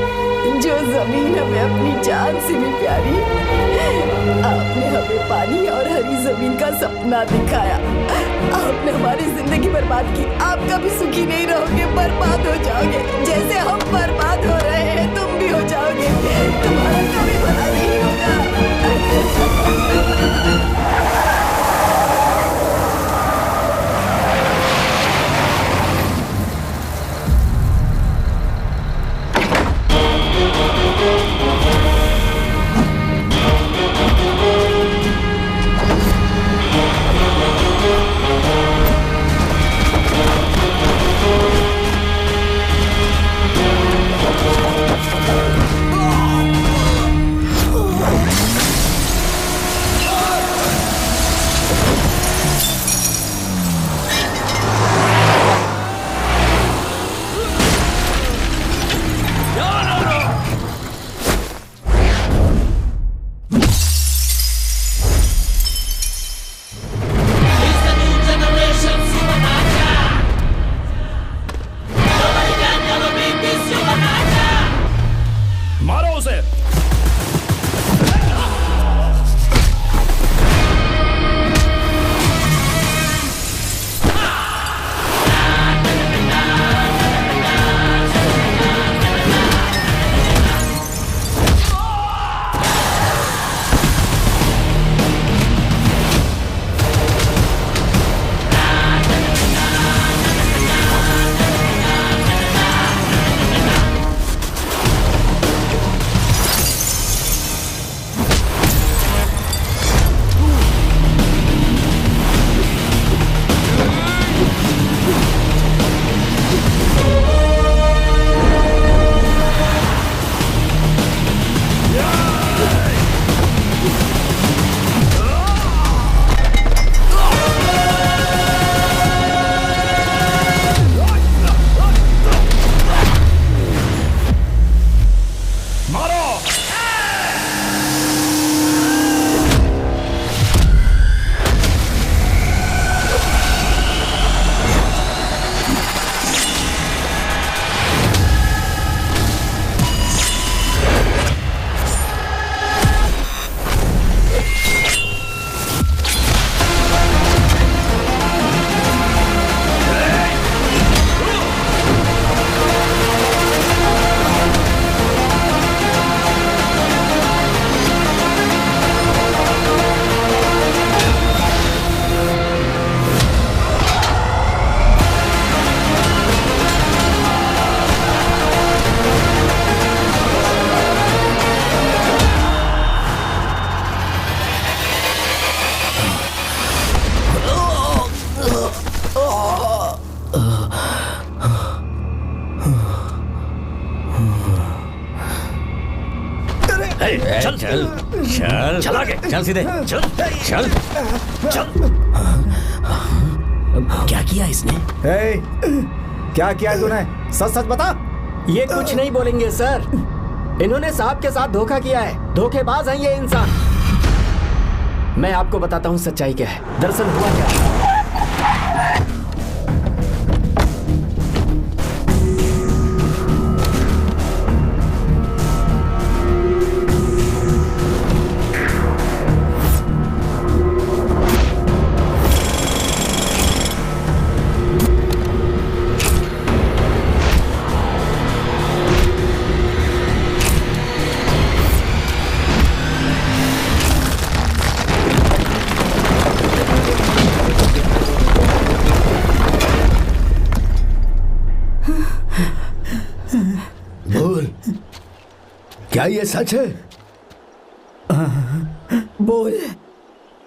जो जमीन हमें अपनी जान से भी प्यारी, आपने हमें पानी और हरी जमीन का सपना दिखाया। आपने हमारी जिंदगी बर्बाद की। आप कभी सुखी नहीं रहोगे, बर्बाद हो जाओगे। जैसे हम बर्बाद हो रहे हैं, तुम भी हो जाओगे। तुम्हारा कभी भला नहीं होगा। चल चल चल चल आगे चल सीधे चल चल चल। क्या किया इसने? क्या किया है तूने? सच सच बता। ये कुछ नहीं बोलेंगे सर। इन्होंने साहब के साथ धोखा किया है। धोखेबाज हैं ये इंसान। मैं आपको बताता हूँ सच्चाई क्या है। दरअसल हुआ क्या है, बोल, क्या ये सच है? बोल,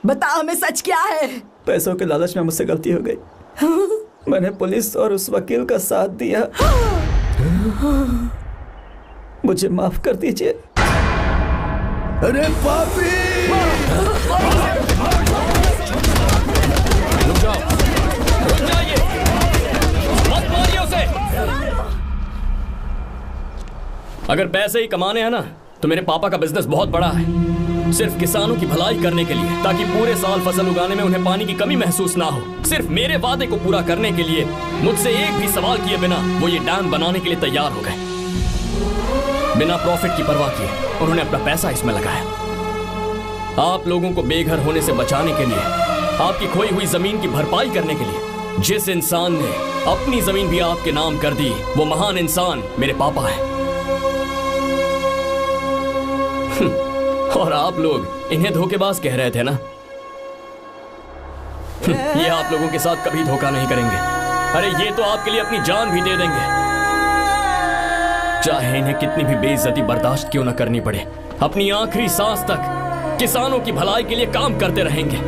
बता हमें सच क्या है? पैसों के लालच में मुझसे गलती हो गई। मैंने पुलिस और उस वकील का साथ दिया। मुझे माफ कर दीजिए। अरे पापी! रुक जाओ, रुक जाइए, मत मारिए उसे। अगर पैसे ही कमाने हैं ना, तो मेरे पापा का बिजनेस बहुत बड़ा है, सिर्फ किसानों की भलाई करने के लिए, ताकि पूरे साल फसल उगाने में उन्हें पानी की कमी महसूस ना हो। सिर्फ मेरे वादे को पूरा करने के लिए मुझसे एक भी सवाल किए बिना वो ये डैम बनाने के लिए तैयार हो गए। बिना प्रॉफिट की परवाह किए उन्होंने अपना पैसा इसमें लगाया। आप लोगों को बेघर होने से बचाने के लिए, आपकी खोई हुई जमीन की भरपाई करने के लिए, जिस इंसान ने अपनी जमीन भी आपके नाम कर दी, वो महान इंसान मेरे पापा है। और आप लोग इन्हें धोखेबाज कह रहे थे ना? ये आप लोगों के साथ कभी धोखा नहीं करेंगे। अरे ये तो आपके लिए अपनी जान भी दे देंगे, चाहे इन्हें कितनी भी बेइज्जती बर्दाश्त क्यों न करनी पड़े। अपनी आखिरी सांस तक किसानों की भलाई के लिए काम करते रहेंगे।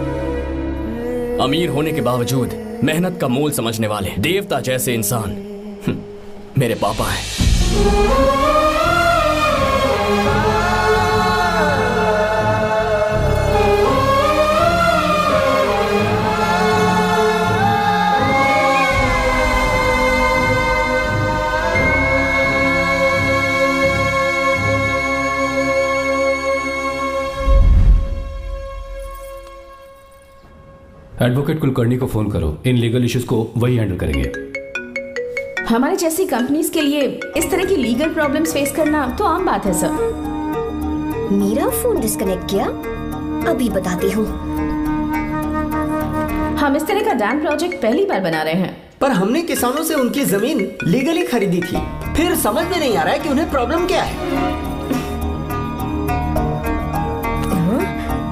अमीर होने के बावजूद मेहनत का मोल समझने वाले देवता जैसे इंसान मेरे पापा हैं। एडवोकेट कुलकर्णी को फोन करो, इन लीगल इश्यूज को वही हैंडल करेंगे। हमारे जैसी कंपनीज के लिए इस तरह की लीगल प्रॉब्लम्स फेस करना तो आम बात है सर। मेरा फोन डिस्कनेक्ट किया, अभी बताती हूँ। हम इस तरह का डैम प्रोजेक्ट पहली बार बना रहे हैं। पर हमने किसानों से उनकी जमीन लीगली खरीदी थी, फिर समझ में नहीं आ रहा है कि उन्हें प्रॉब्लम क्या है।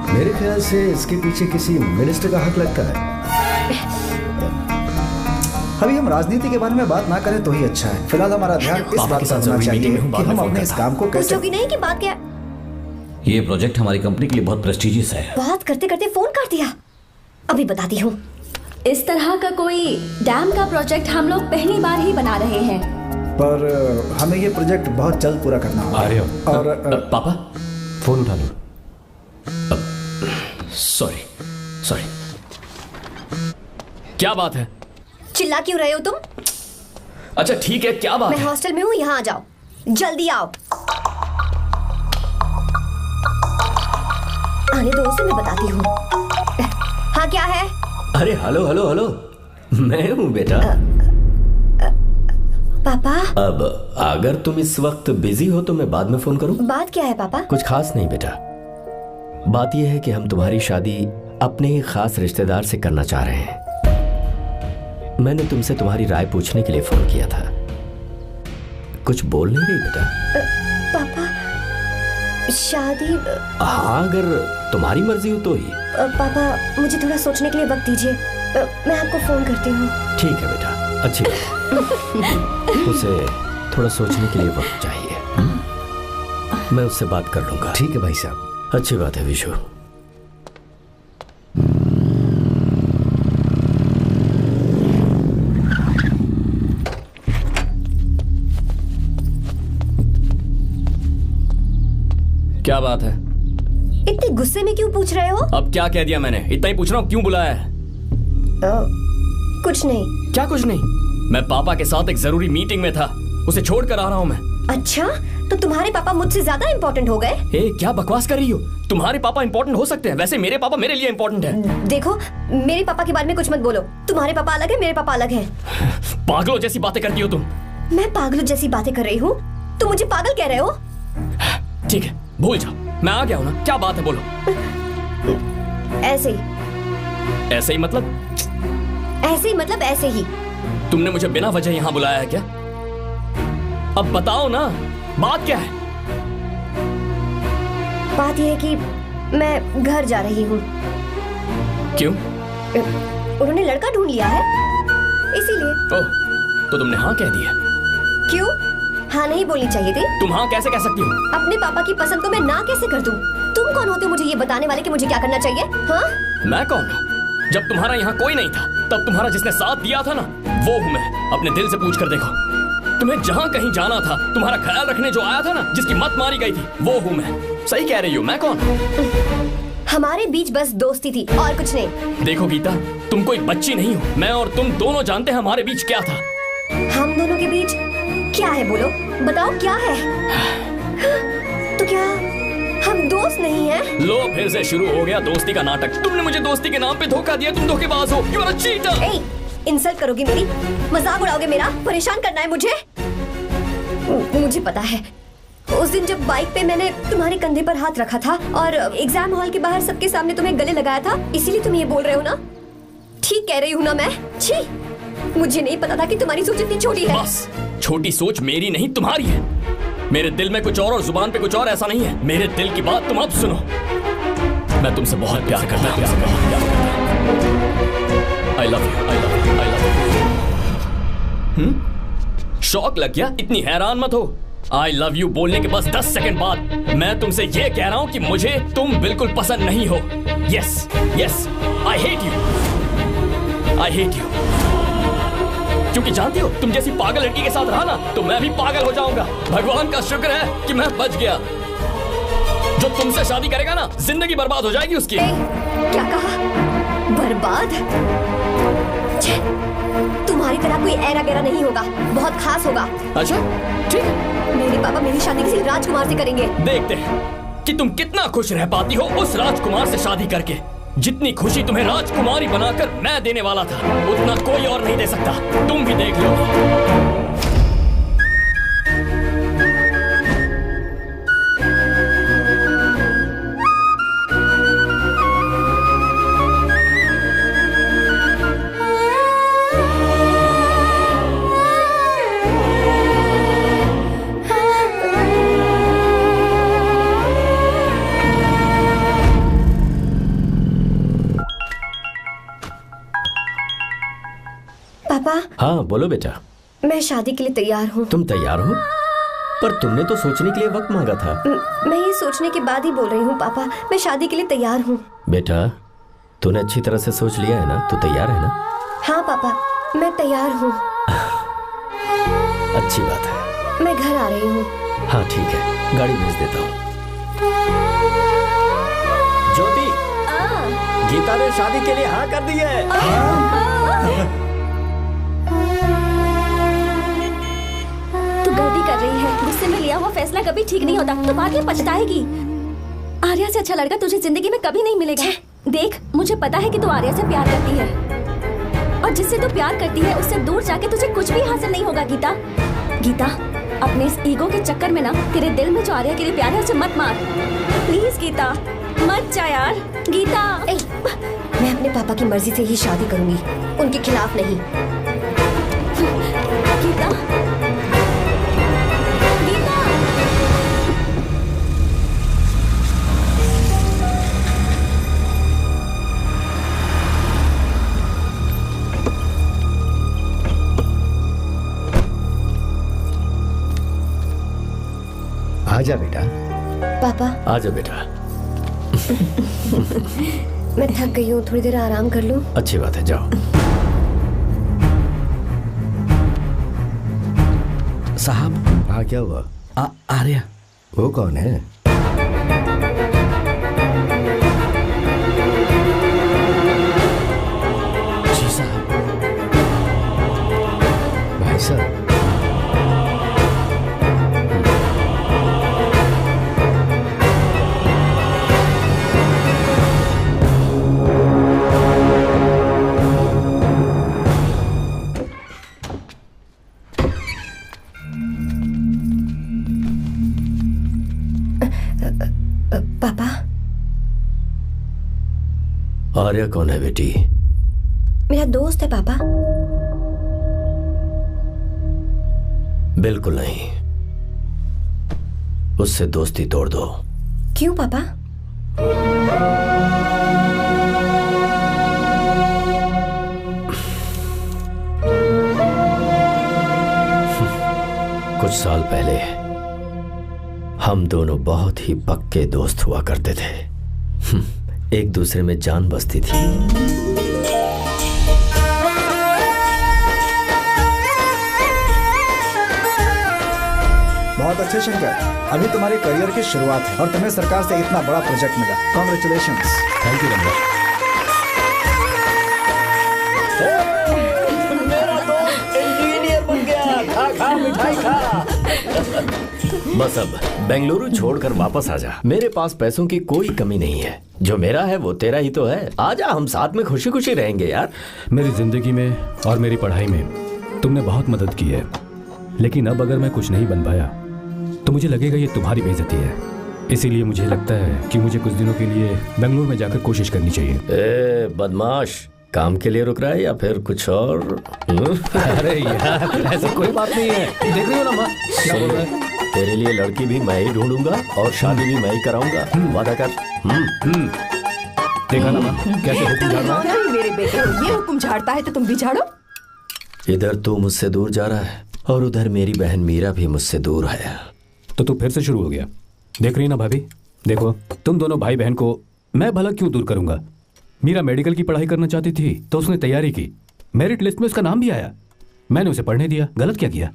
मेरे ख्याल से इसके पीछे किसी मिनिस्टर का हक लगता है। अभी हम राजनीति के बारे में बात ना करें तो ही अच्छा है। फिलहाल हमारा ध्यान इस बात पर होना चाहिए कि हम अपने इस काम को कैसे। पूछोगी नहीं कि बात क्या? ये प्रोजेक्ट हमारी कंपनी के लिए बहुत प्रेस्टिजियस है। बात करते करते फोन काट दिया, अभी बताती हूँ। इस तरह का कोई डैम का प्रोजेक्ट हम लोग पहली बार ही बना रहे हैं, पर हमें ये प्रोजेक्ट बहुत जल्द पूरा करना होगा। और पापा फोन उठा लो। सॉरी सॉरी, क्या बात है? चिल्ला क्यों रहे हो तुम? अच्छा ठीक है, क्या बात मैं है? हॉस्टल में हूँ, यहाँ आ जाओ, जल्दी आओ। आने दो उसे, मैं बताती हूँ। हाँ क्या है? अरे हेलो हेलो हेलो, मैं हूँ बेटा। पापा। अब अगर तुम इस वक्त बिजी हो तो मैं बाद में फोन करूँ? बात क्या है पापा? कुछ खास नहीं बेटा, बात यह है कि हम तुम्हारी शादी अपने ही खास रिश्तेदार से करना चाह रहे हैं। मैंने तुमसे तुम्हारी राय पूछने के लिए फोन किया था। कुछ बोल नहीं रही बेटा? पापा शादी। हाँ अगर तुम्हारी मर्जी हो तो ही। पापा मुझे थोड़ा सोचने के लिए वक्त दीजिए, मैं आपको फोन करती हूँ। ठीक है बेटा, अच्छी बात। उसे थोड़ा सोचने के लिए वक्त चाहिए। मैं उससे बात कर लूंगा। ठीक है भाई साहब, अच्छी बात है विशु। क्या बात है? इतने गुस्से में क्यों पूछ रहे हो? अब क्या कह दिया मैंने? इतना ही पूछ रहा हूँ, क्यों बुलाया है? कुछ नहीं। क्या कुछ नहीं? मैं पापा के साथ एक जरूरी मीटिंग में था, उसे छोड़कर आ रहा हूँ मैं। अच्छा, तो तुम्हारे पापा मुझसे ज्यादा इम्पोर्टेंट हो गए? क्या बकवास कर रही हो? तुम्हारे पापा इम्पोर्टेंट हो सकते हैं, वैसे मेरे पापा मेरे लिए इम्पोर्टेंट है। देखो, मेरे पापा के बारे में कुछ मत बोलो। तुम्हारे पापा अलग है, मेरे पापा अलग है। पागलों जैसी बातें करती हो तुम। मैं पागलों जैसी बातें कर रही हूँ? तुम मुझे पागल कह रहे हो? ठीक है, भूल जाओ, मैं आ गया हूँ ना। क्या बात है, बोलो। ऐसे ही। ऐसे ही मतलब? ऐसे ही मतलब ऐसे ही। तुमने मुझे बिना वजह यहाँ बुलाया है क्या? अब बताओ ना, बात क्या है? बात यह है कि मैं घर जा रही हूँ। क्यों? उन्होंने लड़का ढूंढ लिया है, इसीलिए। ओह, तो तुमने हाँ कह दिया? क्यों? हाँ नहीं बोलनी चाहिए थी। तुम हाँ कैसे कह सकती हो? अपने पापा की पसंद को मैं ना कैसे कर दूं? तुम कौन होते हो मुझे ये बताने वाले कि मुझे क्या करना चाहिए? हाँ? मैं कौन हूँ? जब तुम्हारा यहाँ कोई नहीं था तब तुम्हारा जिसने साथ दिया था ना, वो हूँ मैं। अपने दिल से पूछ कर देखो, तुम्हें जहाँ कहीं जाना था, तुम्हारा ख्याल रखने जो आया था ना, जिसकी मत मारी गई थी, वो हूँ मैं। सही कह रही हो, मैं कौन? हमारे बीच बस दोस्ती थी और कुछ नहीं। देखो गीता, तुम कोई बच्ची नहीं हो। मैं और तुम दोनों जानते हैं हमारे बीच क्या था। हम दोनों के बीच क्या है? बोलो, बताओ क्या है? तो क्या हम दोस्त नहीं हैं? लो फिर से शुरू हो गया दोस्ती का नाटक। तुमने मुझे दोस्ती के नाम पे धोखा दिया। तुम धोखेबाज हो। You are a cheater. ए, इंसल्ट करोगी मेरी? मजाक उड़ाओगे मेरा? परेशान करना है मुझे? मुझे पता है, उस दिन जब बाइक पे मैंने तुम्हारे कंधे पर हाथ रखा था और एग्जाम हॉल के बाहर सबके सामने तुम्हें गले लगाया था, इसीलिए तुम ये बोल रहे हो ना? ठीक कह रही हूँ ना मैं? छी, मुझे नहीं पता था कि तुम्हारी सोच इतनी छोटी है। बस, छोटी सोच मेरी नहीं तुम्हारी है। मेरे दिल में कुछ और जुबान पे कुछ और, ऐसा नहीं है। मेरे दिल की बात तुम अब सुनो। मैं तुमसे बहुत प्यार करता हूँ। I love you, I love you, I love you। शौक लग गया? इतनी हैरान मत हो। I love you बोलने के बस 10 सेकंड बाद मैं तुमसे ये कह रहा हूँ कि मुझे तुम बिल्कुल पसंद नहीं हो। Yes, yes, I hate you, I hate you। क्योंकि जानती हो, तुम जैसी पागल लड़की के साथ रहा ना, तो मैं भी पागल हो जाऊंगा। भगवान का शुक्र है कि मैं बच गया। जो तुमसे शादी करेगा ना, जिंदगी बर्बाद हो जाएगी उसकी। क्या कहा? बर्बाद? तुम्हारी तरह कोई ऐरा गैरा नहीं होगा, बहुत खास होगा। अच्छा, ठीक है। मेरे पापा मेरी शादी किसी राजकुमार से करेंगे। देखते हैं कि तुम कितना खुश रह पाती हो उस राजकुमार से शादी करके। जितनी खुशी तुम्हें राजकुमारी बनाकर मैं देने वाला था, उतना कोई और नहीं दे सकता। तुम भी देख लो। पापा। हाँ बोलो बेटा। मैं शादी के लिए तैयार हूँ। तुम तैयार हो? पर तुमने तो सोचने के लिए वक्त मांगा था। मैं ये सोचने के बाद ही बोल रही हूँ पापा, मैं शादी के लिए तैयार हूँ। बेटा, तूने अच्छी तरह से सोच लिया है ना? तू तैयार है ना? हाँ पापा, मैं तैयार हूँ। अच्छी बात है। मैं घर आ रही हूँ। हाँ ठीक है, गाड़ी भेज देता हूँ। ज्योति, गीता ने शादी के लिए हाँ कर दी है। तू गलती कर रही है। गुस्से में लिया हुआ फैसला कभी ठीक नहीं होता, तो बाद में पछताएगी। आर्या से अच्छा लड़का तुझे जिंदगी में कभी नहीं मिलेगा। देख, मुझे पता है कि तू आर्या से प्यार करती है, और जिससे तू प्यार करती है उससे दूर जाके तुझे कुछ भी हासिल नहीं होगा। गीता, गीता, अपने इस ईगो के चक्कर में ना तेरे दिल में जो आर्या के लिए प्यार है उसे मत मार। प्लीज गीता, मत जा यार। गीता, मैं अपने पापा की मर्जी से ही शादी करूंगी, उनके खिलाफ नहीं। गीता, आजा बेटा। पापा। आजा बेटा। मैं थक गई हूँ, थोड़ी देर आराम कर लूँ। अच्छी बात है, जाओ। साहब। हाँ क्या हुआ? आर्या। वो कौन है? जी साहब। भाई साहब। पापा। आर्या कौन है बेटी? मेरा दोस्त है पापा। बिल्कुल नहीं, उससे दोस्ती तोड़ दो। क्यों पापा? कुछ साल पहले हम दोनों बहुत ही पक्के दोस्त हुआ करते थे। एक दूसरे में जान बसती थी। बहुत अच्छे शंकर, अभी तुम्हारे करियर की शुरुआत है और तुम्हें सरकार से इतना बड़ा प्रोजेक्ट मिला। कॉन्ग्रेचुलेशंस। Thank you Ramesh. मेरा दोस्त इंजीनियर बन गया। खा खा मिठाई खा। बस अब बेंगलुरु छोड़कर वापस आ जा। मेरे पास पैसों की कोई कमी नहीं है। जो मेरा है वो तेरा ही तो है। आजा, हम साथ में खुशी खुशी रहेंगे यार। मेरी जिंदगी में और मेरी पढ़ाई में तुमने बहुत मदद की है, लेकिन अब अगर मैं कुछ नहीं बन पाया तो मुझे लगेगा ये तुम्हारी बेइज्जती है। इसीलिए मुझे लगता है कि मुझे कुछ दिनों के लिए बेंगलुरु में जाकर कोशिश करनी चाहिए। ए बदमाश, काम के लिए रुक रहा है या फिर कुछ और? अरे यार, ऐसी कोई बात नहीं है। देख रही हो ना माँ, क्या बोल रहा है? तेरे लिए लड़की भी मैं ही ढूंढूंगा और शादी भी मैं ही कराऊंगा। वादा कर। देखा ना माँ, कैसे हुक्म झाड़ रहा है? मेरे बेटे, ये हुक्म झाड़ता है तो तुम भी झाड़ो। इधर तू मुझसे दूर जा रहा है और उधर मेरी बहन मीरा भी मुझसे दूर है। तो तू फिर से शुरू हो गया। देख रही ना भाभी, देखो तुम दोनों भाई बहन को मैं भला क्यों दूर करूंगा। मीरा मेडिकल की पढ़ाई करना चाहती थी तो उसने तैयारी की, मेरिट लिस्ट में उसका नाम भी आया, मैंने उसे पढ़ने दिया। गलत क्या किया?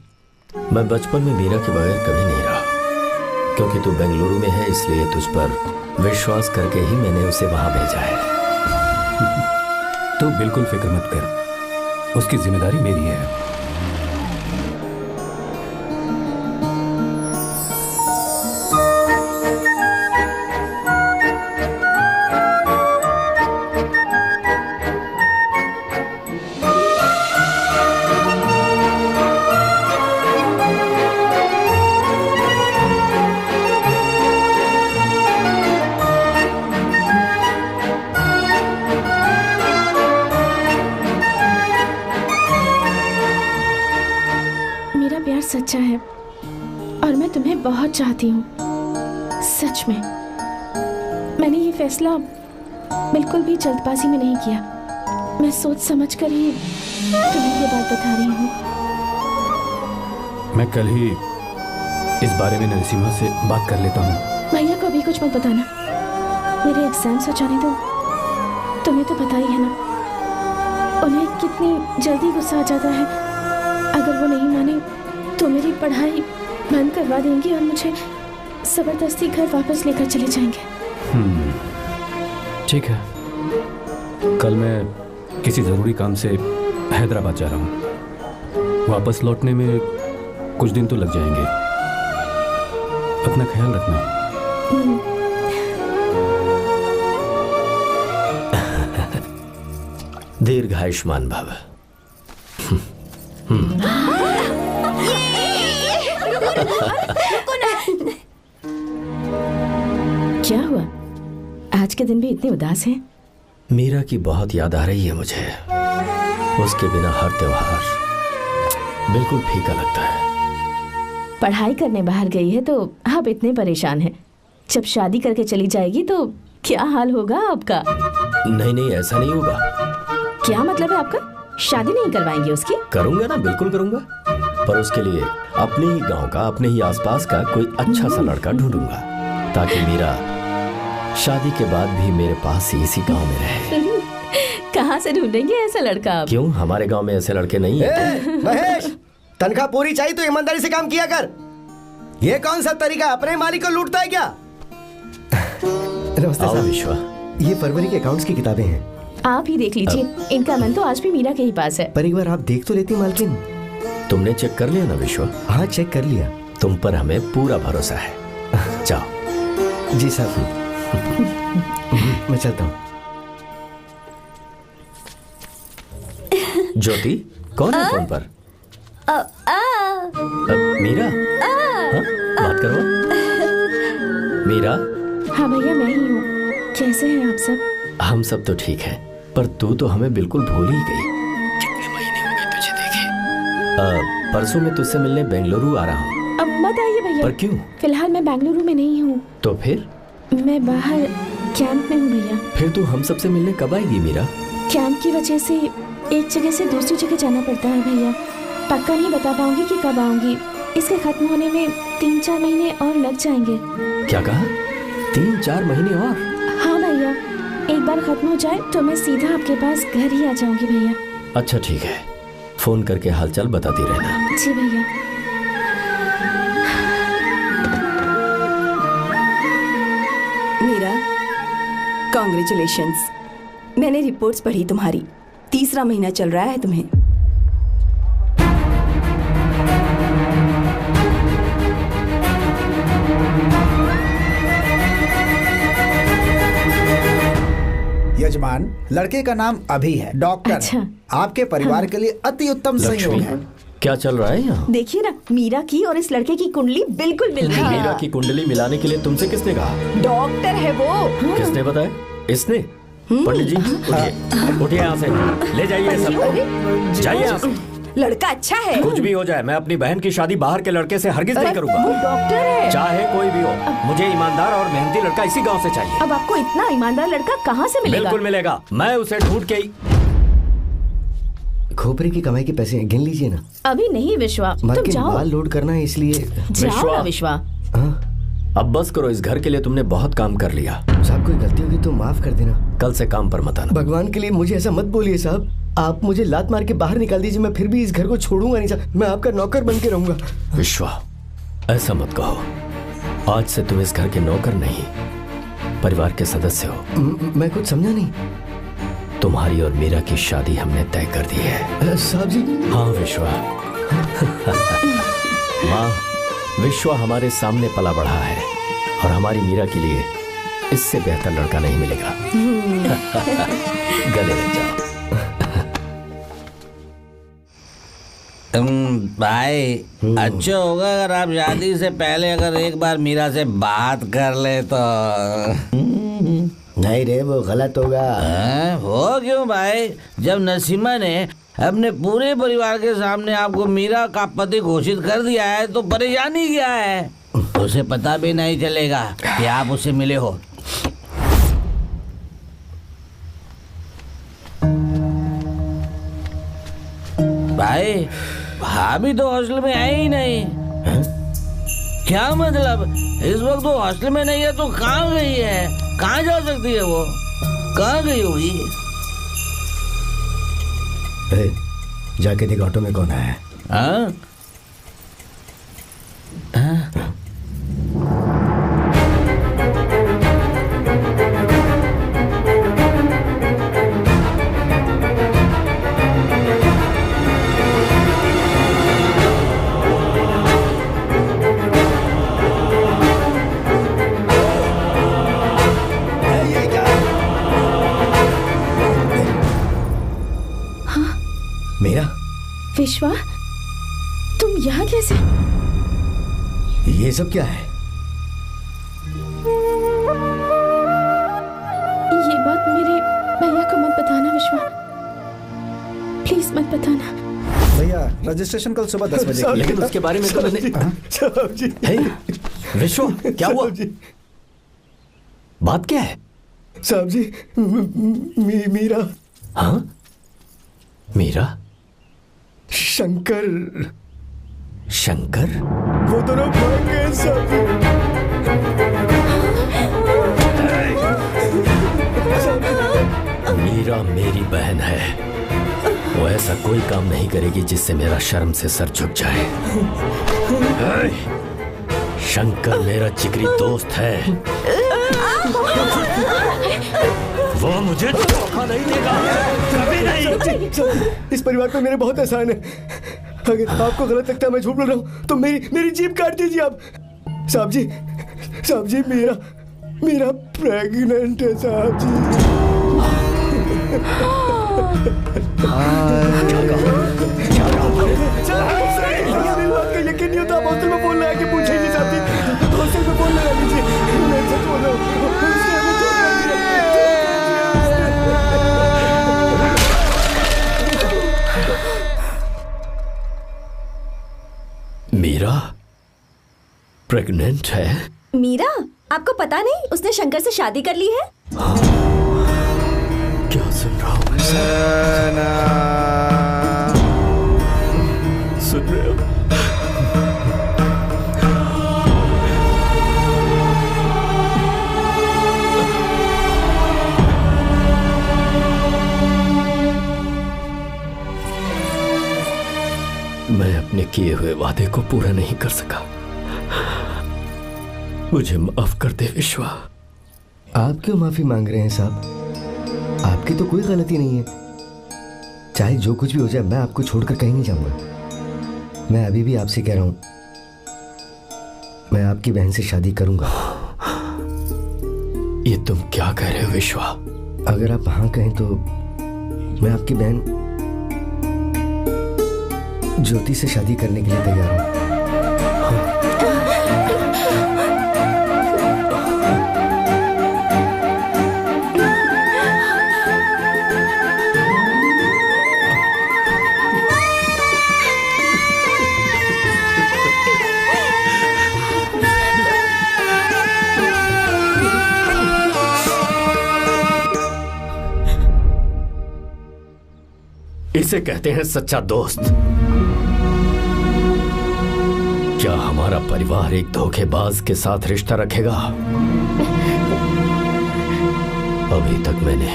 मैं बचपन में मीरा के बगैर कभी नहीं रहा, क्योंकि तू बेंगलुरु में है इसलिए तुझ पर विश्वास करके ही मैंने उसे वहां भेजा है। तू बिल्कुल फिक्र मत कर, उसकी जिम्मेदारी मेरी है। सच्चा है और मैं तुम्हें बहुत चाहती हूँ, सच में। मैंने ये फैसला बिल्कुल भी जल्दबाजी में नहीं किया। मैं सोच समझ कर ही तुम्हें ये बात बता रही हूँ। मैं कल ही इस बारे में नरसिम्हा से बात कर लेता हूँ। भैया को अभी कुछ मत बताना, मेरे एग्जाम्स हो जाने दो। तुम्हें तो पता ही है ना उन्हें कितनी जल्दी गुस्सा आ जाता है। अगर वो नहीं माने तो मेरी पढ़ाई बंद करवा देंगे और मुझे जबरदस्ती घर वापस लेकर चले जाएंगे। ठीक है, कल मैं किसी ज़रूरी काम से हैदराबाद जा रहा हूँ। वापस लौटने में कुछ दिन तो लग जाएंगे। अपना ख्याल रखना। दीर्घायुष्मान भव। क्या हुआ, आज के दिन भी इतने उदास हैं? मीरा की बहुत याद आ रही है मुझे। उसके बिना हर त्योहार बिल्कुल फीका लगता है। पढ़ाई करने बाहर गई है तो आप इतने परेशान हैं। जब शादी करके चली जाएगी तो क्या हाल होगा आपका? नहीं, ऐसा नहीं होगा। क्या मतलब है आपका? शादी नहीं करवाएंगे उसकी? करूंगा ना, बिल्कुल करूंगा, पर उसके लिए अपने ही गांव का, अपने ही आसपास का कोई अच्छा सा लड़का ढूंढूंगा ताकि मीरा शादी के बाद भी मेरे पास ही इसी गांव में रहे। कहाँ से ढूंढेंगे ऐसा लड़का आप? क्यों, हमारे गांव में ऐसे लड़के नहीं हैं? महेश, तनख्वाह पूरी चाहिए तो ईमानदारी से काम किया कर। ये कौन सा तरीका, अपने मालिक को लूटता है क्या? नमस्ते साहब। विश्वा, ये फरवरी के अकाउंट्स की किताबें हैं, आप ही देख लीजिए। इनका मन तो आज भी मीरा के ही पास है। पर एक बार आप देख तो लेती मालकिन। तुमने चेक कर लिया ना विश्वा? हाँ, चेक कर लिया। तुम पर हमें पूरा भरोसा है। जाओ। जी साहब। मैं चलता हूँ। ज्योति, कौन है फोन पर? मीरा? हाँ? बात करो। मीरा? हाँ भैया, मैं ही हूँ। कैसे हैं आप सब? हम सब तो ठीक हैं, पर तू तो हमें बिल्कुल भूल ही गई। कितने महीने हो गए तुझे देखे। परसों मैं तुझसे मिलने बेंगलुरु आ रहा हूँ। अब मत आइए भैया। पर क्यों? फिलहाल मैं बेंगलुरु में नहीं हूँ। तो फिर? मैं बाहर कैंप में हूँ भैया। फिर तू हम सबसे मिलने कब आएगी मीरा? कैंप की वजह से एक जगह से दूसरी जगह जाना पड़ता है भैया। पक्का नहीं बता पाऊंगी कि कब आऊंगी। इसके खत्म होने में 3-4 महीने और लग जाएंगे। क्या कहा? 3-4 महीने और? हाँ भैया, एक बार खत्म हो जाए तो मैं सीधा आपके पास घर ही आ जाऊंगी भैया। अच्छा ठीक है, फोन करके हालचाल बताती रहना। जी भैया। मीरा, कॉन्ग्रेचुलेशंस। मैंने रिपोर्ट्स पढ़ी तुम्हारी, 3रा महीना चल रहा है तुम्हें। यजमान, लड़के का नाम अभी है, डॉक्टर। अच्छा। आपके परिवार के लिए अति उत्तम संयोग है। क्या चल रहा है यहाँ? देखिए ना, मीरा की और इस लड़के की कुंडली बिल्कुल मिल रही है। मीरा की कुंडली मिलाने के लिए तुमसे किसने कहा? डॉक्टर है वो। किसने बताया? इसने? पंडित जी उठिए, उठिए यहाँ से, ले जाइए सब, जाइए यहाँ से। लड़का अच्छा है। कुछ भी हो जाए, मैं अपनी बहन की शादी बाहर के लड़के से हरगिज नहीं करूंगा। वो डॉक्टर है। चाहे कोई भी हो, मुझे ईमानदार और मेहनती लड़का इसी गांव से चाहिए। अब आपको इतना ईमानदार लड़का कहाँ से मिलेगा? बिल्कुल मिलेगा, मैं उसे ढूंढ के ही। खोपरे की कमाई के पैसे गिन लीजिए ना। अभी नहीं विश्वा, मर तुम के जाओ। माल लोड करना है इसलिए। जाओ ना विश्वा। अब बस करो, इस घर के लिए तुमने बहुत काम कर लिया। साहब कोई गलती होगी तो माफ कर देना। कल से काम पर मत आना। भगवान के लिए मुझे ऐसा मत बोलिए साहब। आप मुझे लात मार के बाहर निकाल दीजिए, मैं फिर भी इस घर को छोड़ूंगा नहीं साहब। मैं आपका नौकर बन के रहूंगा। विश्वा, ऐसा मत कहो। आज से तुम इस घर के नौकर नहीं, परिवार के सदस्य हो। मैं कुछ समझा नहीं। तुम्हारी और मीरा की शादी हमने तय कर दी है। साहब जी। हाँ विश्वा। माँ, विश्वा हमारे सामने पला बढ़ा है और हमारी मीरा के लिए इससे बेहतर लड़का नहीं मिलेगा। गले लग जाओ। भाई, अच्छा होगा अगर आप शादी से पहले अगर एक बार मीरा से बात कर ले तो। नहीं रे, वो गलत होगा। हो क्यों भाई? जब नसीमा ने अपने पूरे परिवार के सामने आपको मीरा का पति घोषित कर दिया है तो परेशानी क्या है? उसे पता भी नहीं चलेगा कि आप उससे मिले हो। भाई, भाभी तो हॉस्टल में है ही नहीं। क्या मतलब? इस वक्त वो हॉस्टल में नहीं है तो कहाँ गई है? कहाँ जा सकती है वो? कहाँ गई होगी? जाके देख ऑटो में कौन है। हाँ? मेरा विश्वा, तुम यहाँ कैसे? ये सब क्या है? ये बात मेरे भैया को मत बताना विश्वा, प्लीज मत बताना। भैया, रजिस्ट्रेशन कल सुबह 10 बजे। लेकिन उसके बारे में तो मैंने। विश्वा, क्या हुआ? बात क्या है? साहब जी, मीरा। हाँ, मीरा? शंकर। शंकर? वो दोनों भाग गए साहब जी। मीरा मेरी बहन है, वो ऐसा कोई काम नहीं करेगी जिससे मेरा शर्म से सर झुक जाए। शंकर मेरा जिगरी दोस्त है, वो मुझे धोखा नहीं देगा, कभी नहीं। इस परिवार पे मेरे बहुत एहसान है। अगर आपको गलत लगता है मैं झूठ बोल रहा हूँ तो मेरी जीभ काट दीजिए आप। साहब जी, मेरा प्रेग्नेंट है साहब जी। मेरी बात का यकीन नहीं होता। आप हॉस्टल में फोन लगा के पूछेंगे साहब जी। हॉस्टल में फोन लगा लीजिए, मैं सच बोल रहा हूँ। मीरा प्रेग्नेंट है? मीरा, आपको पता नहीं उसने शंकर से शादी कर ली है? क्या सुन रहा हूँ मैं? सुन रहे हो? किए हुए वादे को पूरा नहीं कर सका। मुझे माफ कर दे विश्वा। आप क्यों माफी मांग रहे हैं साहब? आपकी तो कोई गलती नहीं है। चाहे जो कुछ भी हो जाए, मैं आपको छोड़कर कहीं नहीं जाऊंगा। मैं अभी भी आपसे कह रहा हूं, मैं आपकी बहन से शादी करूंगा। ये तुम क्या कह रहे हो विश्वा? अगर आप हाँ कहें तो मैं आपकी बहन ज्योति से शादी करने के लिए तैयार हूं। इसे कहते हैं सच्चा दोस्त। क्या हमारा परिवार एक धोखेबाज के साथ रिश्ता रखेगा? अभी तक मैंने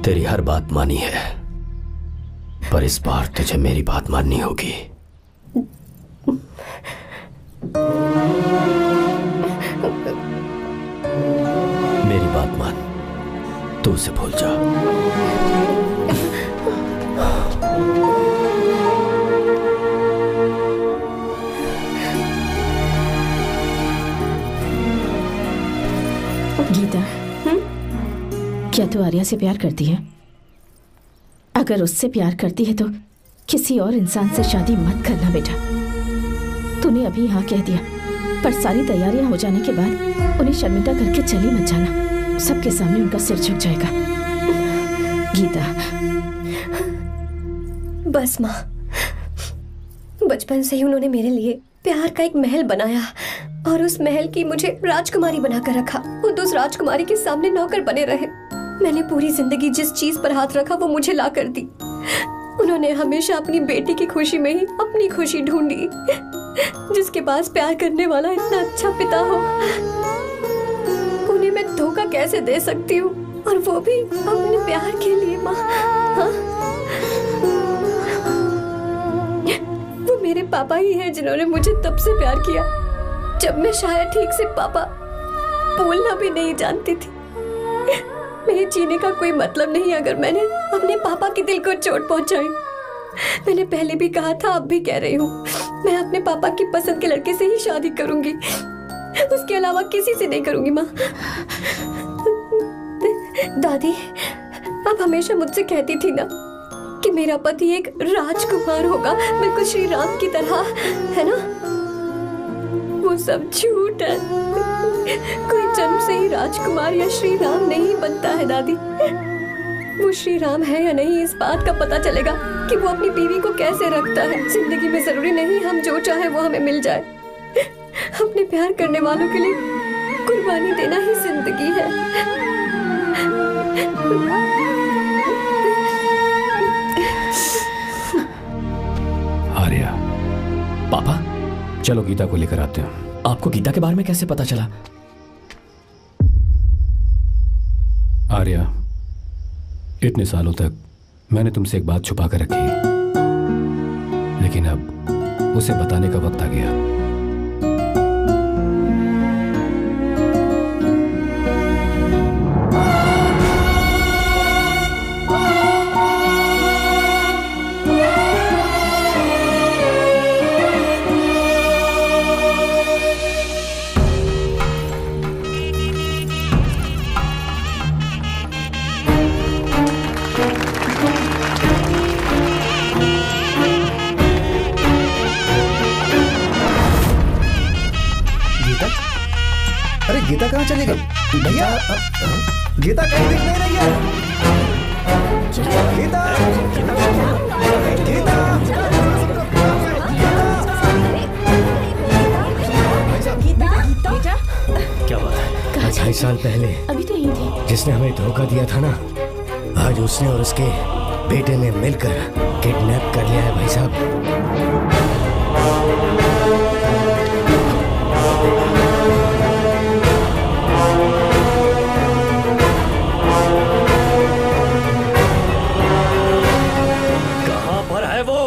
तेरी हर बात मानी है, पर इस बार तुझे मेरी बात माननी होगी। मेरी बात मान, तू उसे भूल जा। गीता, क्या तू आर्या से प्यार करती है? अगर उससे प्यार करती है तो किसी और इंसान से शादी मत करना बेटा। तूने अभी हाँ कह दिया, पर सारी तैयारियां हो जाने के बाद उन्हें शर्मिंदा करके चली मत जाना। सबके सामने उनका सिर झुक जाएगा। गीता। बस माँ, बचपन से ही उन्होंने मेरे लिए प्यार का एक महल बनाया और उस महल की मुझे राजकुमारी बनाकर रखा। वो उस राजकुमारी के सामने नौकर बने रहे। मैंने पूरी जिंदगी जिस चीज पर हाथ रखा वो मुझे ला कर दी। उन्होंने हमेशा अपनी बेटी की खुशी में ही अपनी खुशी ढूंढी। जिसके पास प्यार करने वाला इतना अच्छा पिता हो, उन्हें मैं धोखा कैसे दे सकती हूँ? और वो भी अपने प्यार के लिए माँ। हाँ? वो मेरे पापा ही हैं जिन्होंने मुझे तब से प्यार किया जब मैं शायद ठीक से पापा बोलना भी नहीं जानती थी। मेरे जीने का कोई मतलब नहीं अगर मैंने अपने पापा के दिल को चोट पहुंचाई। मैंने पहले भी कहा था, अब भी कह रही हूँ, मैं अपने पापा की पसंद के लड़के से ही शादी करूंगी, उसके अलावा किसी से नहीं करूंगी। माँ, दादी आप हमेशा मुझसे कहती थी ना कि मेरा पति एक राजकुमार होगा, बिल्कुल श्री राम की तरह, है ना? वो सब झूठ है। कोई जन्म से ही राजकुमार या श्री राम नहीं बनता है दादी। वो श्री राम है या नहीं, इस बात का पता चलेगा कि वो अपनी बीवी को कैसे रखता है। जिंदगी में जरूरी नहीं हम जो चाहे वो हमें मिल जाए। अपने प्यार करने वालों के लिए कुर्बानी देना ही जिंदगी है। आर्या, पापा, चलो गीता को लेकर आते हैं। आपको गीता के बारे में कैसे पता चला? आर्या, इतने सालों तक मैंने तुमसे एक बात छुपा कर रखी, लेकिन अब उसे बताने का वक्त आ गया। गीता कहाँ चली गई? भैया, गीता कहीं दिख नहीं रही है। गीता, गीता, क्या बात है? 2.5 साल पहले अभी तो यही थी। जिसने हमें धोखा दिया था ना, आज उसने और उसके बेटे ने मिलकर किडनैप कर लिया है भाई साहब। कहां पर है वो?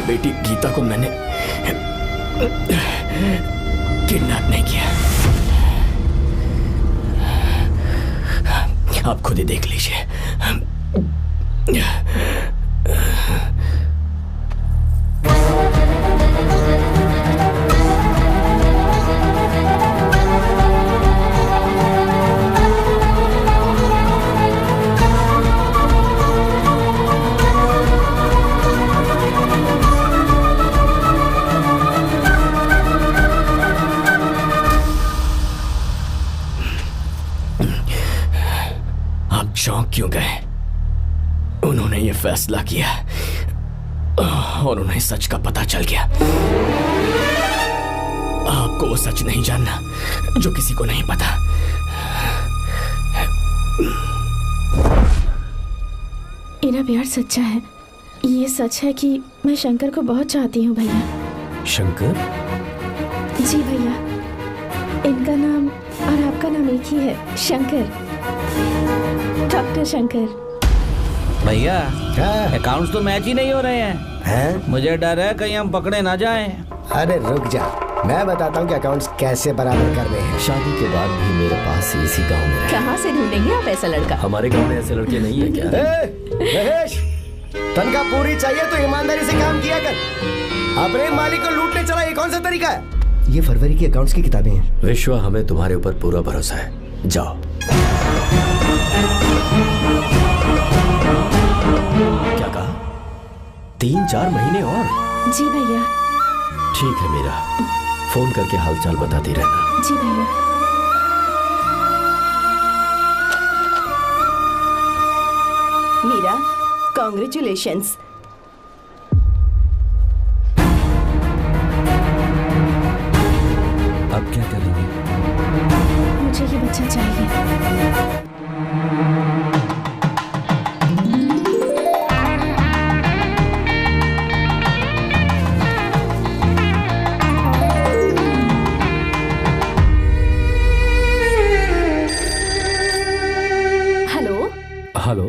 बेटी गीता को मैंने किडनैप नहीं किया। आप खुद ही देख लीजिए। चौंक क्यों गए? उन्होंने ये फैसला किया और उन्हें सच का पता चल गया। आपको वो सच नहीं जानना जो किसी को नहीं पता। इनका प्यार सच्चा है। ये सच है कि मैं शंकर को बहुत चाहती हूँ भैया। शंकर? जी भैया, इनका नाम और आपका नाम एक ही है, शंकर, डॉक्टर शंकर। भैया अकाउंट्स तो मैच ही नहीं हो रहे हैं। मुझे डर है कहीं हम पकड़े ना जाएं। अरे रुक जा, मैं बताता हूँ कि अकाउंट्स कैसे बराबर कर रहे हैं। शादी के बाद भी मेरे पास इसी गांव में कहाँ से ढूंढेंगे आप ऐसा लड़का? हमारे गांव में ऐसे लड़के नहीं है क्या? महेश, तनख्वाह पूरी चाहिए तो ईमानदारी से काम किया कर। अपने मालिक को लूटने चला, ये कौन सा तरीका है? ये फरवरी की अकाउंट्स की किताबें हैं। विश्व, हमें तुम्हारे ऊपर पूरा भरोसा है। जाओ। क्या कहा? 3-4 महीने और? जी भैया। ठीक है मीरा, फोन करके हालचाल बताती रहना। जी भैया। मीरा, कॉन्ग्रेचुलेशंस। अब क्या करेंगे? मुझे ये बच्चा चाहिए। हेलो,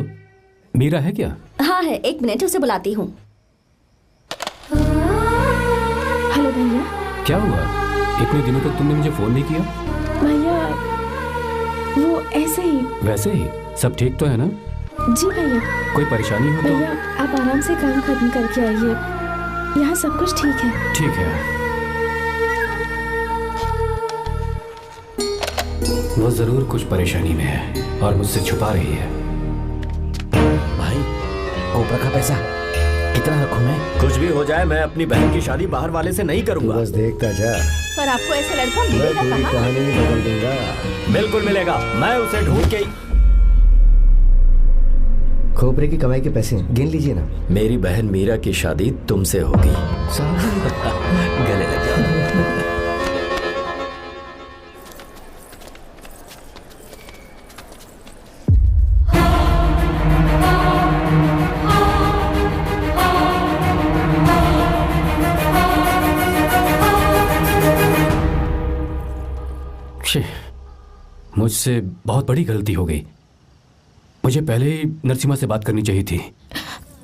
मीरा है क्या? हाँ है, 1 मिनट उसे बुलाती हूँ। हेलो भैया। क्या हुआ? इतने दिनों तक तुमने मुझे फोन नहीं किया? भैया वो ऐसे ही। वैसे ही? सब ठीक तो है ना? जी भैया। कोई परेशानी हो तो? भैया आप आराम से काम खत्म करके आइए, यहाँ सब कुछ ठीक है। ठीक है। वो जरूर कुछ परेशानी में है और मुझसे छुपा रही है। भाई, कोपरा का पैसा कितना रखूं मैं? कुछ भी हो जाए, मैं अपनी बहन की शादी बाहर वाले से नहीं करूंगा। बस देखता जा। पर आपको ऐसा लड़का मिलेगा कहाँ? कहानी बदल दूंगा। बिल्कुल मिलेगा, मैं उसे ढूंढ के। खोपरे की कमाई के पैसे गिन लीजिए ना। मेरी बहन मीरा की शादी तुमसे होगी। गले लग जाओ। मुझसे बहुत बड़ी गलती हो गई। मुझे पहले ही नरसिम्हा से बात करनी चाहिए थी।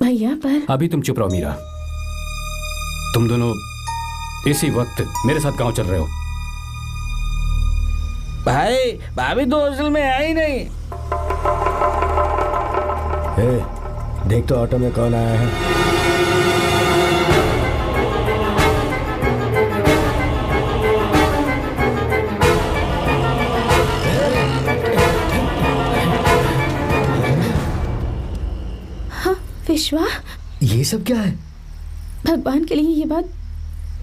भैया पर अभी तुम चुप रहो मीरा। तुम दोनों इसी वक्त मेरे साथ गांव चल रहे हो। भाई, भाभी तो हॉस्टल में है ही नहीं। देख तो ऑटो में कौन आया है। विश्वा, ये सब क्या है? भगवान के लिए ये बात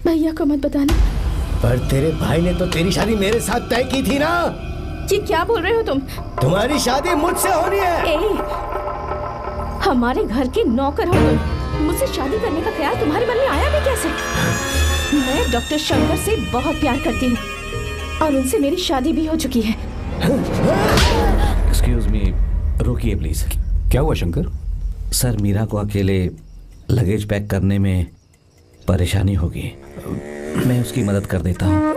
भैया को मत बताना। पर तेरे भाई ने तो तेरी शादी मेरे साथ तय की थी ना। ये क्या बोल रहे हो तुम? तुम्हारी शादी मुझसे होनी है। हमारे घर के नौकर हो तुम, मुझसे शादी करने का ख्याल तुम्हारे मन में आया भी कैसे? मैं डॉक्टर शंकर से बहुत प्यार करती हूँ और उनसे मेरी शादी भी हो चुकी है। एक्सक्यूज मी, रुकिए प्लीज। क्या हुआ शंकर? सर, मीरा को अकेले लगेज पैक करने में परेशानी होगी, मैं उसकी मदद कर देता हूँ।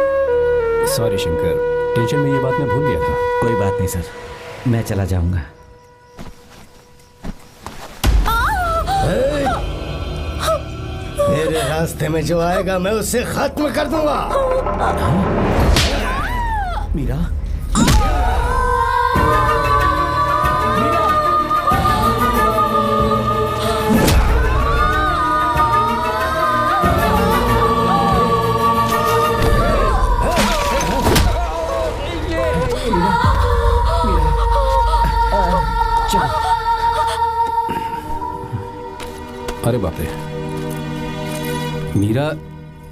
सॉरी शंकर, टेंशन में ये बात मैं भूल गया था। कोई बात नहीं सर, मैं चला जाऊंगा। मेरे रास्ते में जो आएगा मैं उसे खत्म कर दूंगा। मीरा, अरे बाप रे, मीरा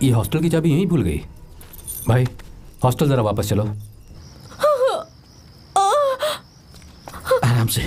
ये हॉस्टल की चाबी यहीं भूल गई। भाई हॉस्टल जरा वापस चलो। आराम से।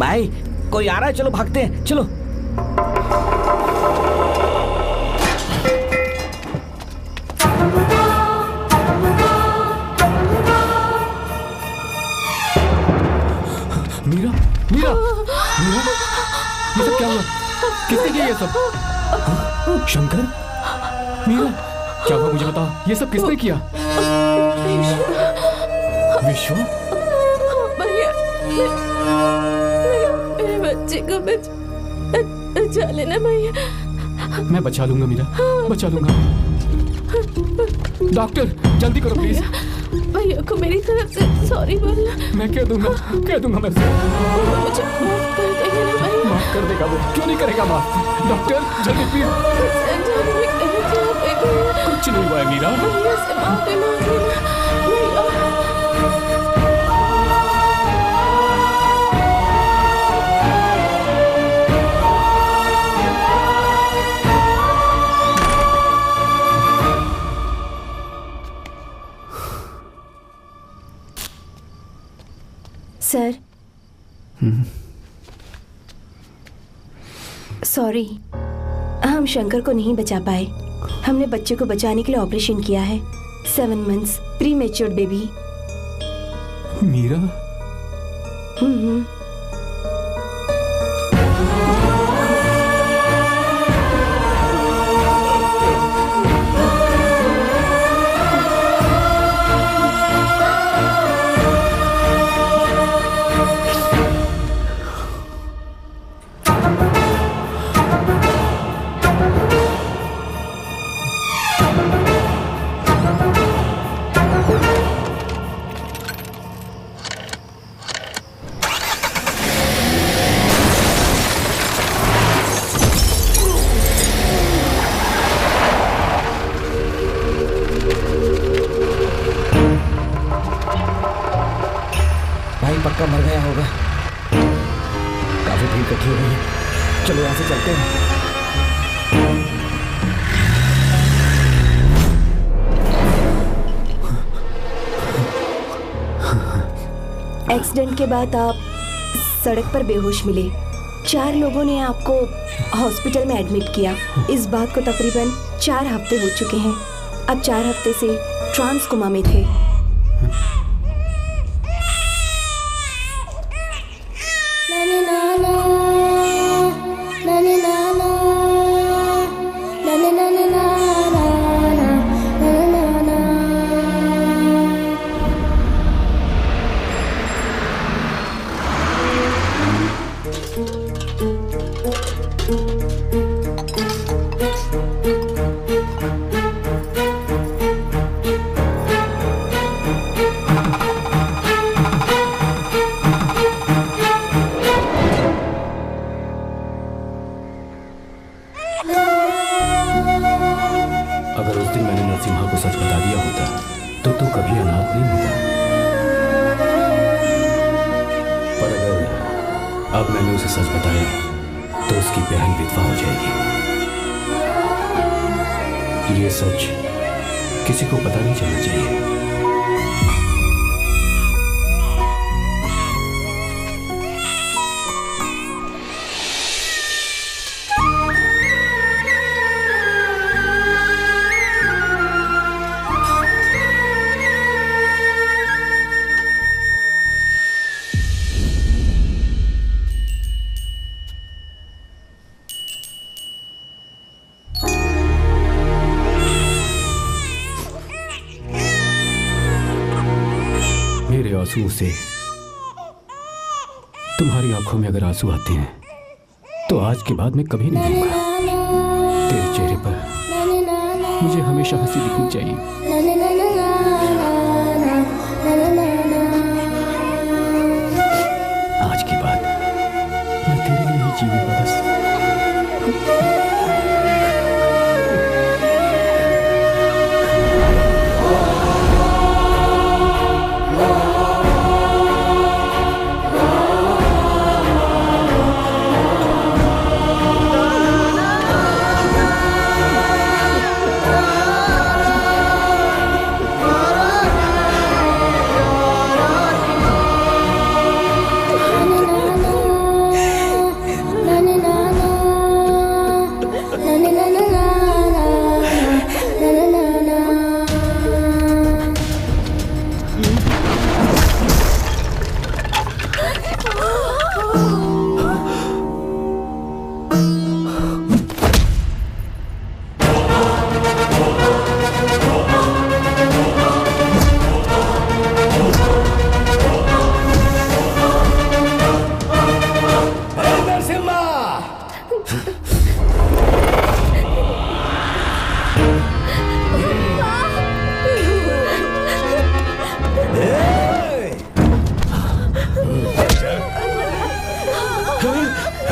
भाई कोई आ रहा है, चलो भागते हैं, चलो। मीरा, मीरा, मीरा, ये सब क्या हुआ? किसने किया ये सब? शंकर, मीरा, क्या हुआ मुझे बता, ये सब किसने किया? विश्व, मेरे बच्चे को बचा लेना भैया। मैं बचा लूंगा मीरा, बचा लूंगा। डॉक्टर जल्दी करो प्लीज। भैया को मेरी तरफ से सॉरी बोलना। मैं कह दूंगा मैं उसे। मुझे माफ कर देगा ना भैया? माफ कर देगा वो, क्यों नहीं करेगा माफ? डॉक्टर जल्दी प्लीज। कुछ नहीं हुआ है मीरा। भैया से माफी मांग लेना भैया। सर, सॉरी, हम शंकर को नहीं बचा पाए। हमने बच्चे को बचाने के लिए ऑपरेशन किया है। 7 months pre matured baby. Meera, पक्का मर गया होगा। काफी भीड़ इकट्ठी हो गई है, चलो यहाँ से चलते हैं। एक्सीडेंट के बाद आप सड़क पर बेहोश मिले। 4 लोगों ने आपको हॉस्पिटल में एडमिट किया। इस बात को तकरीबन 4 हफ्ते हो चुके हैं। अब 4 हफ्ते से ट्रांस कोमा में थे। उस दिन मैंने नरसिम्हा को सच बता दिया होता तो तू कभी अनाथ नहीं होता। पर अगर अब मैंने उसे सच बताया तो उसकी बहन विधवा हो जाएगी। ये सच किसी को पता नहीं चलना चाहिए। आंसुओं से तुम्हारी आंखों में अगर आंसू आते हैं तो आज के बाद मैं कभी नहीं रोऊंगा। तेरे चेहरे पर मुझे हमेशा हंसी दिखनी चाहिए। आज के बाद मैं तेरे लिए ही जीऊंगा बस।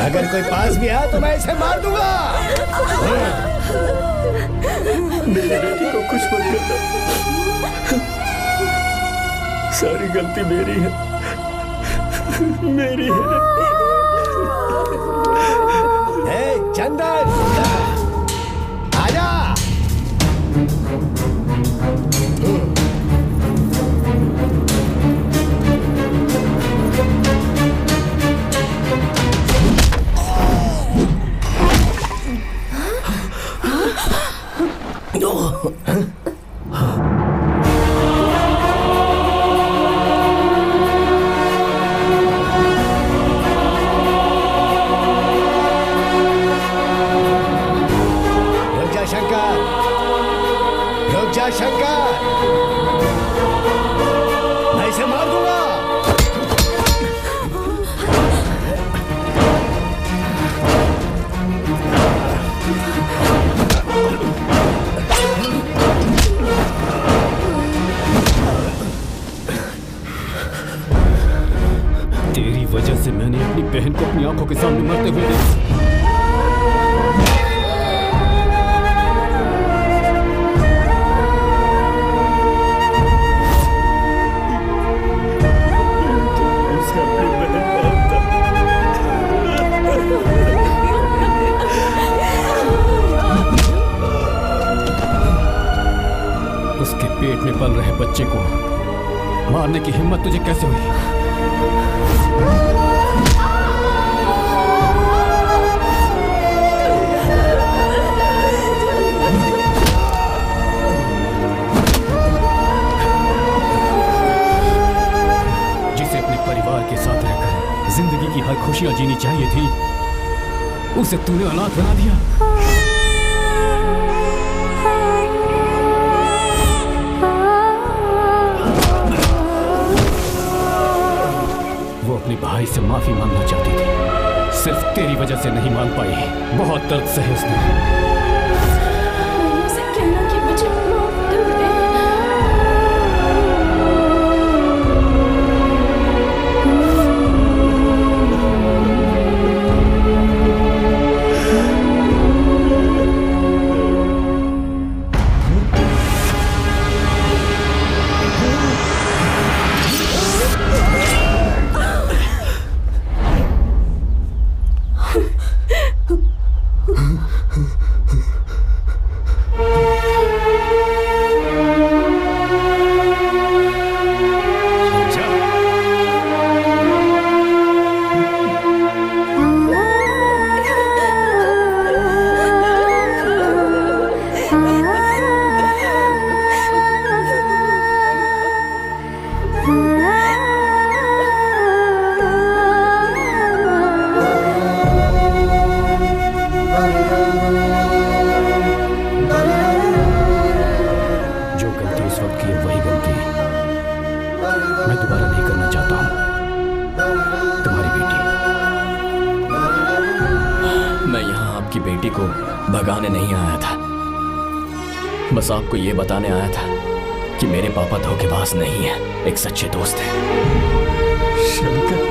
अगर कोई पास भी आया तो मैं इसे मार दूंगा। मेरी बेटी को कुछ मत करना, सारी गलती मेरी है, मेरी है। चंदन आजा। शंकर, मैं इसे मार दूंगा। तेरी वजह से मैंने अपनी बहन को अपनी आंखों के सामने मरते हुए देखा। उसके पेट में पल रहे बच्चे को मारने की हिम्मत तुझे कैसे हुई? जिसे अपने परिवार के साथ रहकर जिंदगी की हर खुशियां जीनी चाहिए थी, उसे तूने अनाथ बना दिया। अपने भाई से माफी मांगना चाहती थी, सिर्फ तेरी वजह से नहीं मांग पाई। बहुत दर्द सहे उसने। उसे कहना कि मुझे माफ कर दे। दोबारा नहीं करना चाहता हूं। तुम्हारी बेटी। मैं यहाँ आपकी बेटी को भगाने नहीं आया था, बस आपको ये बताने आया था कि मेरे पापा धोखेबाज नहीं है, एक सच्चे दोस्त हैं। शंकर,